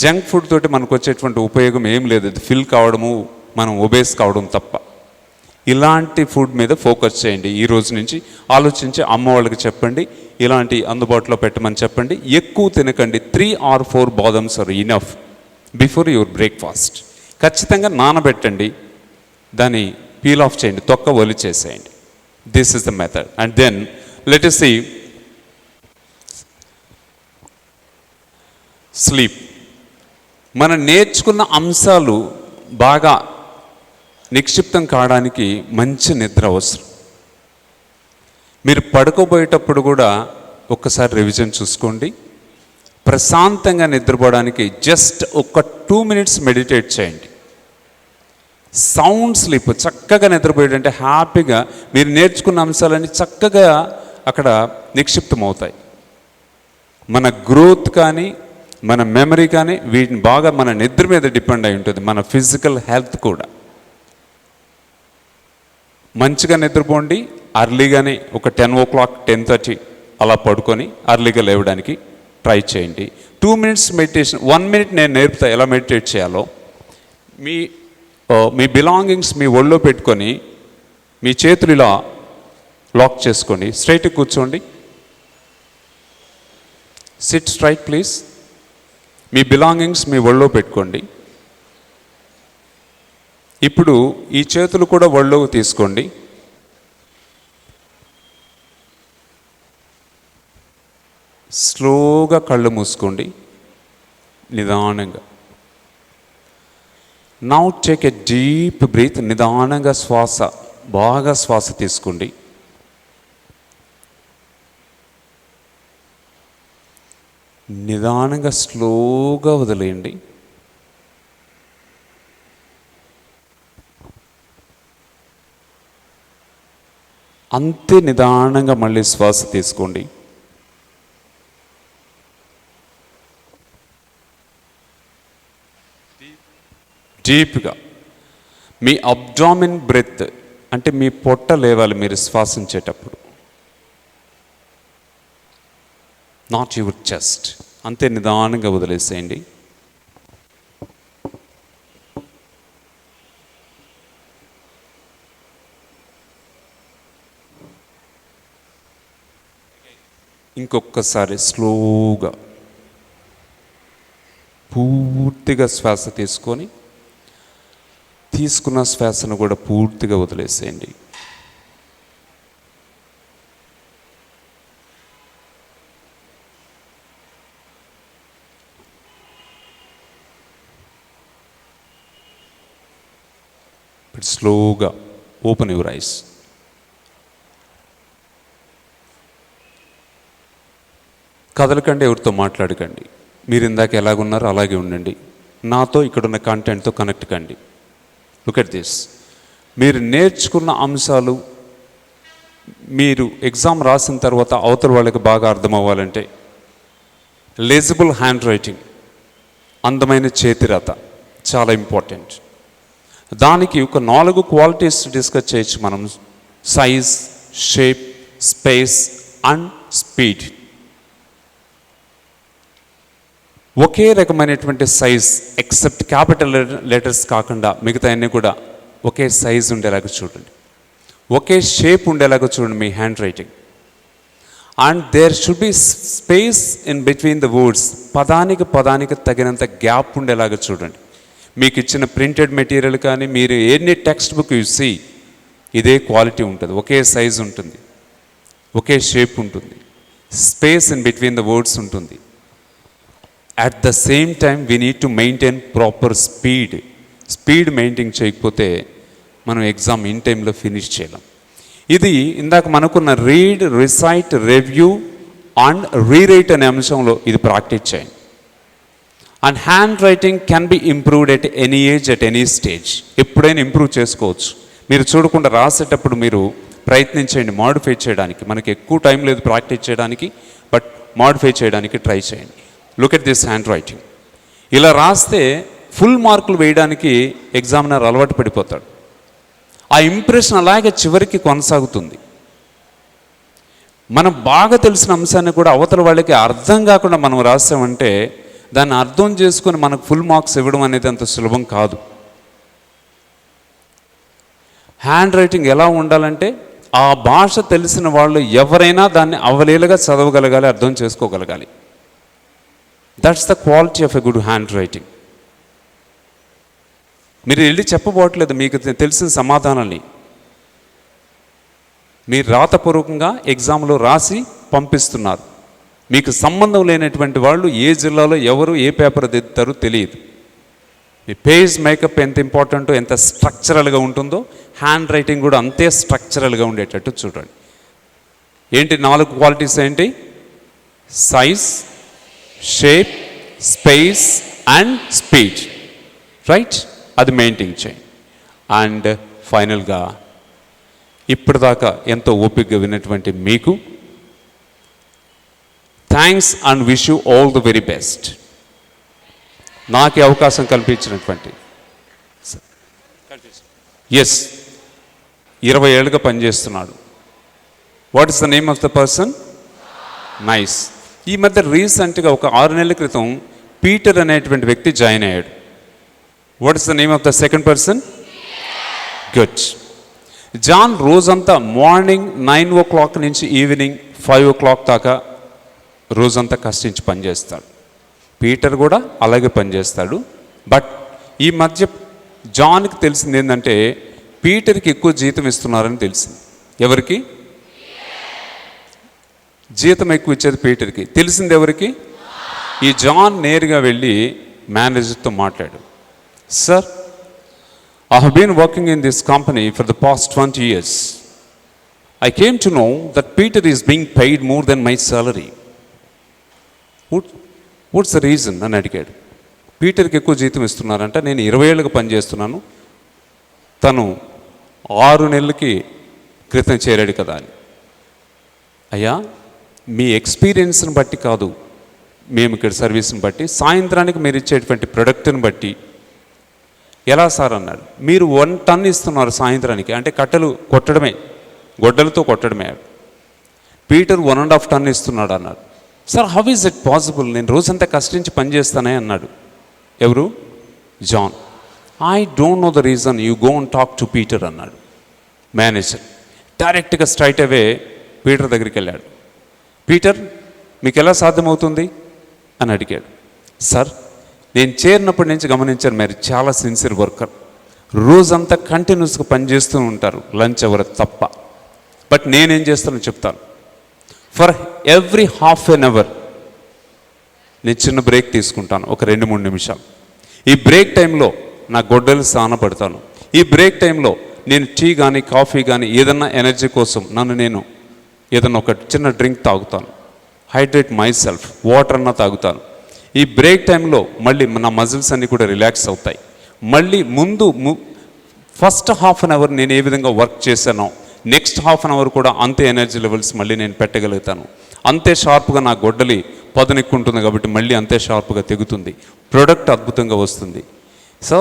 B: Junk food తోటి మనకు వచ్చేటువంటి ఉపయోగం ఏం లేదు. అది ఫిల్ కావడము, మనం ఒబేస్ కావడం తప్ప. ఇలాంటి ఫుడ్ మీద ఫోకస్ చేయండి. ఈ రోజు నుంచి ఆలోచించి అమ్మ వాళ్ళకి చెప్పండి, ఇలాంటి అందుబాటులో పెట్టమని చెప్పండి. ఎక్కువ తినకండి. 3 or 4 బాదమ్స్ are enough before your breakfast. ఖచ్చితంగా నానబెట్టండి, దాన్ని పీల్ ఆఫ్ చేయండి, తొక్క ఒలి చేసేయండి. This is the method. And then let us see sleep. మనం నేర్చుకున్న అంశాలు బాగా నిక్షిప్తం కావడానికి మంచి నిద్ర అవసరం. మీరు పడుకోబోయేటప్పుడు కూడా ఒక్కసారి రివిజన్ చూసుకోండి. ప్రశాంతంగా నిద్రపోవడానికి జస్ట్ ఒక 2 minutes మెడిటేట్ చేయండి. సౌండ్ స్లీప్, చక్కగా నిద్రపోయేటంటే హ్యాపీగా మీరు నేర్చుకున్న అంశాలన్నీ చక్కగా అక్కడ నిక్షిప్తం అవుతాయి. మన గ్రోత్ కానీ మన మెమరీ కానీ వీటిని బాగా మన నిద్ర మీద డిపెండ్ అయి ఉంటుంది. మన ఫిజికల్ హెల్త్ కూడా. మంచిగా నిద్రపోండి. అర్లీగానే ఒక 10 o'clock 10:30 అలా పడుకొని అర్లీగా లేవడానికి ట్రై చేయండి. 2 minutes మెడిటేషన్. 1 minute నేను నేర్పుతా ఎలా మెడిటేట్ చేయాలో. మీ బిలాంగింగ్స్ మీ ఒళ్ళో పెట్టుకొని మీ చేతులు ఇలా లాక్ చేసుకోండి. స్ట్రైట్గా కూర్చోండి. Sit straight please. మీ బిలాంగింగ్స్ మీ ఒళ్ళో పెట్టుకోండి. ఇప్పుడు ఈ చేతులు కూడా ఒళ్ళోకి తీసుకోండి. స్లోగా కళ్ళు మూసుకోండి నిదానంగా. Now take a deep breath. నిదానంగా బాగా శ్వాస తీసుకోండి. నిదానంగా స్లోగా వదిలేయండి. అంతే నిదానంగా మళ్ళీ శ్వాస తీసుకోండి. డీప్గా మీ అబ్డామిన్ బ్రెత్ అంటే మీ పొట్ట లేవాలి మీరు శ్వాసించేటప్పుడు, నాట్ యువర్ చెస్ట్. అంతే నిదానంగా వదిలేసేయండి. ఇంకొకసారి స్లోగా పూర్తిగా శ్వాస తీసుకొని తీసుకున్న శ్వాసను కూడా పూర్తిగా వదిలేసేయండి. ఇప్పుడు స్లోగా ఓపెన్ యువర్ ఐస్. కదలకండి, ఎవరితో మాట్లాడకండి. మీరు ఇందాక ఎలాగున్నారో అలాగే ఉండండి. నాతో ఇక్కడున్న కంటెంట్తో కనెక్ట్ కండి. Look at this. మీరు నేర్చుకున్న అంశాలు మీరు ఎగ్జామ్ రాసిన తర్వాత అవతల వాళ్ళకి బాగా అర్థం అవ్వాలంటే లెజిబుల్ హ్యాండ్ రైటింగ్, అందమైన చేతిరాత చాలా ఇంపార్టెంట్. దానికి ఒక 4 క్వాలిటీస్ డిస్కస్ చేయొచ్చు మనం. Size, shape, space and speed. ఒకే రకమైనటువంటి సైజ్ ఎక్సెప్ట్ క్యాపిటల్ లెటర్స్ కాకుండా మిగతా అన్నీ కూడా ఒకే సైజ్ ఉండేలాగా చూడండి. ఒకే షేప్ ఉండేలాగా చూడండి మీ handwriting. And there should be space in between the words. పదానికి తగినంత గ్యాప్ ఉండేలాగా చూడండి. మీకు ఇచ్చిన ప్రింటెడ్ మెటీరియల్ కానీ మీరు ఎన్ని టెక్స్ట్ బుక్ యూస్ సీ ఇదే క్వాలిటీ ఉంటుంది. ఒకే సైజ్ ఉంటుంది, ఒకే షేప్ ఉంటుంది, space in between the words ఉంటుంది. At the same time we need to maintain proper speed. Speed maintain చేయకపోతే మనం ఎగ్జామ్ ఇన్ టైంలో ఫినిష్ చేయలేం. ఇది ఇందాక మనకున్న read, recite, review and rewrite అనే అంశంలో ఇది ప్రాక్టీస్ చేయండి. And hand writing can be improved at any age, at any stage. ఎప్పుడైనా ఇంప్రూవ్ చేసుకోవచ్చు. మీరు చూడకుండా రాసేటప్పుడు మీరు ప్రయత్నించండి మాడిఫై చేయడానికి. మనకి ఎక్కువ టైం లేదు ప్రాక్టీస్ చేయడానికి, బట్ మాడిఫై చేయడానికి ట్రై చేయండి. Look at this hand writing. ఇలా రాస్తే ఫుల్ మార్కులు వేయడానికి ఎగ్జామినర్ అలవాటు పడిపోతాడు. ఆ ఇంప్రెషన్ అలాగే చివరికి కొనసాగుతుంది. మనం బాగా తెలిసిన అంశాన్ని కూడా అవతల వాళ్ళకి అర్థం కాకుండా మనం రాసామంటే దాన్ని అర్థం చేసుకొని మనకు ఫుల్ మార్క్స్ ఇవ్వడం అనేది అంత సులభం కాదు. హ్యాండ్ రైటింగ్ ఎలా ఉండాలంటే ఆ భాష తెలిసిన వాళ్ళు ఎవరైనా దాన్ని అవలీలగా చదవగలగాలి, అర్థం చేసుకోగలగాలి. That's the quality of a good handwriting. మీరు వెళ్ళి చెప్పబోట్లేదు మీకు తెలిసిన సమాధానాన్ని. మీరు రాతపూర్వకంగా ఎగ్జామ్లో రాసి పంపిస్తున్నారు. మీకు సంబంధం లేనటువంటి వాళ్ళు ఏ జిల్లాలో ఎవరు ఏ పేపర్ దిద్దుతారో తెలియదు. మీ పేజ్ మేకప్ ఎంత ఇంపార్టెంటో, ఎంత స్ట్రక్చరల్గా ఉంటుందో, హ్యాండ్ రైటింగ్ కూడా అంతే స్ట్రక్చరల్గా ఉండేటట్టు చూడండి. ఏంటి 4 క్వాలిటీస్ ఏంటి? Size, shape, space and speed. Right? అది మెయింటైన్ చేయండి. అండ్ ఫైనల్గా ఇప్పటిదాకా ఎంతో ఓపికగా విన్నటువంటి మీకు thanks and wish you all the very best. నాకు ఈ అవకాశం కల్పించినటువంటి 20 ఏళ్ళుగా పనిచేస్తున్నాడు. What is the name of the person? Nice. ఈ మధ్య రీసెంట్గా ఒక 6 నెలల క్రితం పీటర్ అనేటువంటి వ్యక్తి జాయిన్ అయ్యాడు. What is the name of the second person? Good. John రోజంతా మార్నింగ్ 9 o'clock నుంచి ఈవినింగ్ 5 o'clock దాకా రోజంతా కష్టించి పనిచేస్తాడు. పీటర్ కూడా అలాగే పనిచేస్తాడు. బట్ ఈ మధ్య జాన్కి తెలిసింది ఏంటంటే పీటర్కి ఎక్కువ జీతం ఇస్తున్నారని తెలిసింది. ఎవరికి? జీతం ఎక్కువ ఇచ్చేది పీటర్కి. తెలిసింది ఎవరికి? ఈ జాన్ నేరుగా వెళ్ళి మేనేజర్తో మాట్లాడు. Sir, I have been working in this company for the past 20 years. I came to know that Peter is being paid more than my salary. What's the reason? అని అడిగాడు. పీటర్కి ఎక్కువ జీతం ఇస్తున్నారంట. నేను 20 ఏళ్ళుగా పనిచేస్తున్నాను, తను 6 నెలలకి క్రితం చేరాడు కదా అని. అయ్యా, మీ ఎక్స్పీరియన్స్ని బట్టి కాదు, మేము ఇక్కడ సర్వీస్ని బట్టి, సాయంత్రానికి మీరు ఇచ్చేటువంటి ప్రొడక్ట్ని బట్టి. ఎలా సార్ అన్నాడు. మీరు 1 ton ఇస్తున్నారు సాయంత్రానికి, అంటే కట్టెలు కొట్టడమే, గొడ్డలతో కొట్టడమే. పీటర్ 1.5 ton ఇస్తున్నాడు అన్నాడు. Sir, how is it possible? నేను రోజంతా కష్టించి పనిచేస్తానే అన్నాడు. ఎవరు? John. I don't know the reason, you go and talk to Peter అన్నాడు మేనేజర్. డైరెక్ట్గా స్ట్రైట్ అవే పీటర్ దగ్గరికి వెళ్ళాడు. పీటర్, మీకు ఎలా సాధ్యమవుతుంది అని అడిగాడు. సార్, నేను చేరినప్పటి నుంచి గమనించాను, మీరు చాలా సిన్సియర్ వర్కర్, రోజంతా కంటిన్యూస్గా పనిచేస్తూ ఉంటారు, లంచ్ అవర్ తప్ప. బట్ నేనేం చేస్తానో చెప్తాను. ఫర్ ఎవ్రీ ½ an hour నేను చిన్న బ్రేక్ తీసుకుంటాను, ఒక 2-3 నిమిషాలు. ఈ బ్రేక్ టైంలో నా గొడ్డలు స్నాన పడతాను. ఈ బ్రేక్ టైంలో నేను టీ కానీ కాఫీ కానీ ఏదన్నా ఎనర్జీ కోసం నేను ఏదన్నా ఒక చిన్న డ్రింక్ తాగుతాను, హైడ్రేట్ మై సెల్ఫ్, వాటర్ అన్నా తాగుతాను. ఈ బ్రేక్ టైంలో మళ్ళీ నా మజిల్స్ అన్నీ కూడా రిలాక్స్ అవుతాయి. మళ్ళీ ఫస్ట్ ½ an hour నేను ఏ విధంగా వర్క్ చేశానో నెక్స్ట్ ½ an hour కూడా అంతే ఎనర్జీ లెవెల్స్ మళ్ళీ నేను పెట్టగలుగుతాను. అంతే షార్ప్గా నా గొడ్డలి పదునెక్కుంటుంది కాబట్టి మళ్ళీ అంతే షార్ప్గా తెగుతుంది, ప్రోడక్ట్ అద్భుతంగా వస్తుంది. సో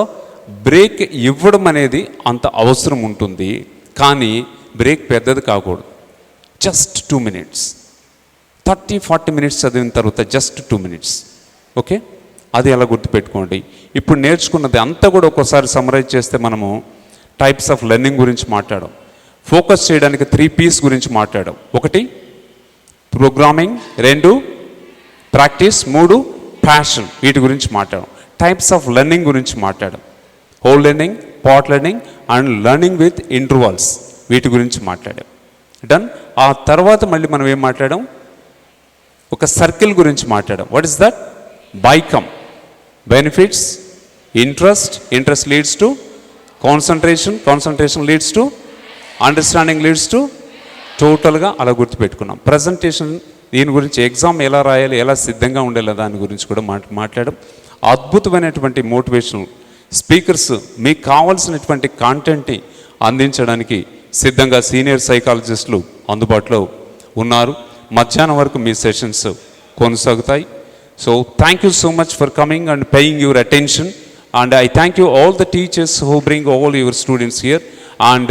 B: బ్రేక్ ఇవ్వడం అనేది అంత అవసరం ఉంటుంది, కానీ బ్రేక్ పెద్దది కాకూడదు. జస్ట్ 2 minutes, 30-40 minutes చదివిన తర్వాత జస్ట్ 2 minutes. ఓకే, అది అలా గుర్తుపెట్టుకోండి. ఇప్పుడు నేర్చుకున్నది అంతా కూడా ఒక్కోసారి సమ్మరైజ్ చేస్తే మనము టైప్స్ ఆఫ్ లెర్నింగ్ గురించి మాట్లాడాం, ఫోకస్ చేయడానికి 3 P's గురించి మాట్లాడాం. 1 ప్రోగ్రామింగ్, 2 ప్రాక్టీస్, 3 ప్యాషన్. వీటి గురించి మాట్లాడాం. టైప్స్ ఆఫ్ లెర్నింగ్ గురించి మాట్లాడాం. Whole learning, part learning and learning with intervals, వీటి గురించి మాట్లాడాం. డన్. ఆ తర్వాత మళ్ళీ మనం ఏం మాట్లాడాం? ఒక సర్కిల్ గురించి మాట్లాడాం. What is that? Become. Benefits, interest leads to concentration leads to understanding leads to టోటల్గా అలా గుర్తుపెట్టుకున్నాం. ప్రజెంటేషన్, దీని గురించి ఎగ్జామ్ ఎలా రాయాలి, ఎలా సిద్ధంగా ఉండాలి, దాని గురించి కూడా మాట్లాడడం. అద్భుతమైనటువంటి మోటివేషనల్ స్పీకర్స్ మీకు కావాల్సినటువంటి కాంటెంట్ని అందించడానికి సిద్ధంగా సీనియర్ సైకాలజిస్టులు అందుబాటులో ఉన్నారు. మధ్యాహ్నం వరకు మీ సెషన్స్ కొనసాగుతాయి. So thank you so much for coming and paying your attention. And I thank you all the teachers who bring all your students here. And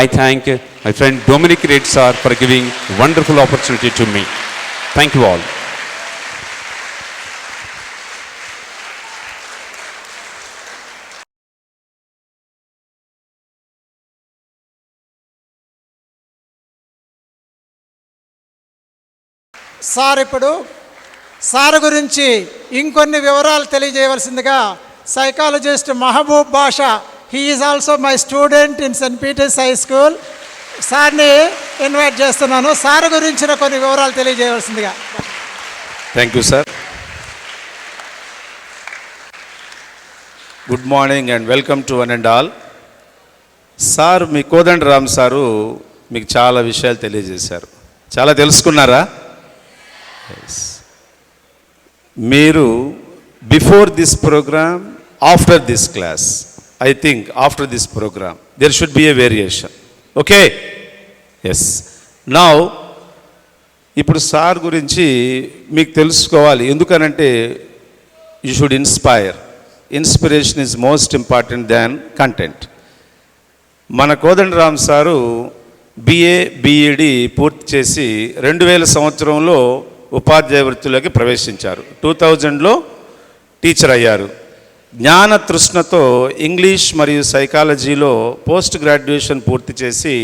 B: I thank my friend Dominic Reid sir for giving wonderful opportunity to me. Thank you all.
A: Sir ఇప్పుడు sir గురించి ఇంకొన్ని వివరాలు తెలియజేయవలసిందిగా psychologist Mahboob Basha, he is also my student in Saint Peter's High School, సార్ని invite చేస్తున్నాను. Sir గురించిన కొన్ని వివరాలు తెలియజేయవలసిందిగా.
C: Thank you sir. Good morning and welcome to one and all. Sir, మీ కోదండరామ్ సారు మీకు చాలా విషయాలు తెలియజేశారు. చాలా తెలుసుకున్నారా? మీరు before this program, after this class, I think after this program there should be a variation. Okay? Yes. Now ఇప్పుడు sir గురించి మీకు తెలుసుకోవాలి. ఎందుకనంటే you should inspire. Inspiration is most important than content. మన కోదండరామ్ సారు బిఏ బిఈడి పూర్తి చేసి 2000 సంవత్సరంలో ఉపాధ్యాయ వృత్తిలోకి ప్రవేశించారు. 2000లో టీచర్ అయ్యారు. జ్ఞాన తృష్ణతో ఇంగ్లీష్ మరియు సైకాలజీలో పోస్ట్ గ్రాడ్యుయేషన్ పూర్తి చేసి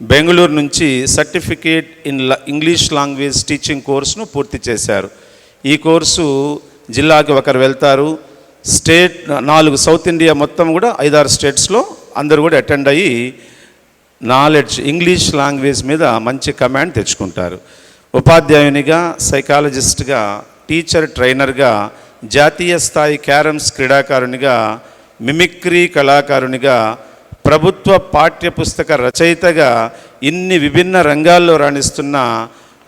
C: బెంగళూరు నుంచి certificate in English language teaching కోర్సును పూర్తి చేశారు. ఈ కోర్సు జిల్లాకి ఒకరు వెళ్తారు. స్టేట్ 4 సౌత్ ఇండియా మొత్తం కూడా 5-6 స్టేట్స్లో అందరూ కూడా అటెండ్ అయ్యి నాలెడ్జ్ ఇంగ్లీష్ లాంగ్వేజ్ మీద మంచి కమాండ్ తెచ్చుకుంటారు. ఉపాధ్యాయునిగా, సైకాలజిస్ట్గా, టీచర్ ట్రైనర్గా, జాతీయ స్థాయి క్యారమ్స్ క్రీడాకారునిగా, మిమిక్రీ కళాకారునిగా, ప్రభుత్వ పాఠ్యపుస్తక రచయితగా ఇన్ని విభిన్న రంగాల్లో రాణిస్తున్న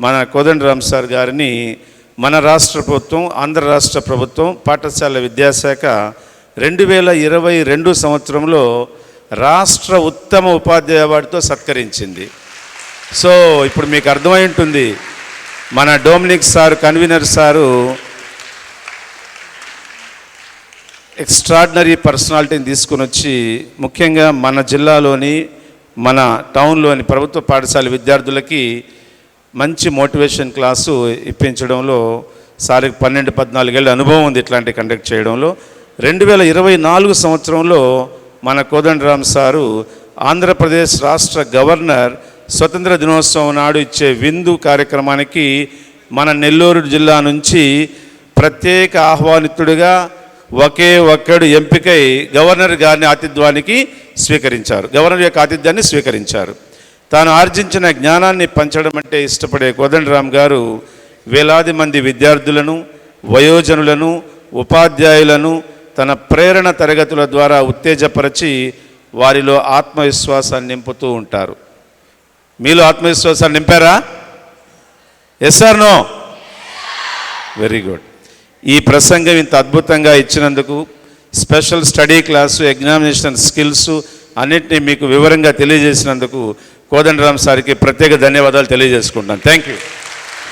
C: మన కోదండరామ్ సార్ గారిని మన రాష్ట్ర ప్రభుత్వం, ఆంధ్ర రాష్ట్ర ప్రభుత్వం పాఠశాల విద్యాశాఖ 2022 సంవత్సరంలో రాష్ట్ర ఉత్తమ ఉపాధ్యాయ అవార్డుతో సత్కరించింది. సో ఇప్పుడు మీకు అర్థమై ఉంటుంది, మన Dominic sir, convener sir extraordinary పర్సనాలిటీని తీసుకుని వచ్చి ముఖ్యంగా మన జిల్లాలోని, మన టౌన్లోని ప్రభుత్వ పాఠశాల విద్యార్థులకి మంచి మోటివేషన్ క్లాసు ఇప్పించడంలో సార్కి 12-14 ఏళ్ళ అనుభవం ఉంది ఇట్లాంటి కండక్ట్ చేయడంలో. 2024 సంవత్సరంలో మన కోదండరామ్ సారు ఆంధ్రప్రదేశ్ రాష్ట్ర గవర్నర్ స్వతంత్ర దినోత్సవం నాడు ఇచ్చే విందు కార్యక్రమానికి మన నెల్లూరు జిల్లా నుంచి ప్రత్యేక ఆహ్వానితుడిగా ఒకే ఒక్కడు ఎంపికై గవర్నర్ గారిని ఆతిథ్యానికి స్వీకరించారు. గవర్నర్ యొక్క ఆతిథ్యాన్ని స్వీకరించారు. తాను ఆర్జించిన జ్ఞానాన్ని పంచడం అంటే ఇష్టపడే కోదండరామ్ గారు వేలాది మంది విద్యార్థులను, వయోజనులను, ఉపాధ్యాయులను తన ప్రేరణ తరగతుల ద్వారా ఉత్తేజపరిచి వారిలో ఆత్మవిశ్వాసాన్ని నింపుతూ ఉంటారు. మీలో ఆత్మవిశ్వాసాన్ని నింపారా? Yes or no? Very good. ఈ ప్రసంగం ఇంత అద్భుతంగా ఇచ్చినందుకు, special study class, examination skills అన్నింటినీ మీకు వివరంగా తెలియజేసినందుకు కోదండరామ్ సార్కి ప్రత్యేక ధన్యవాదాలు తెలియజేసుకుంటాను. Thank you.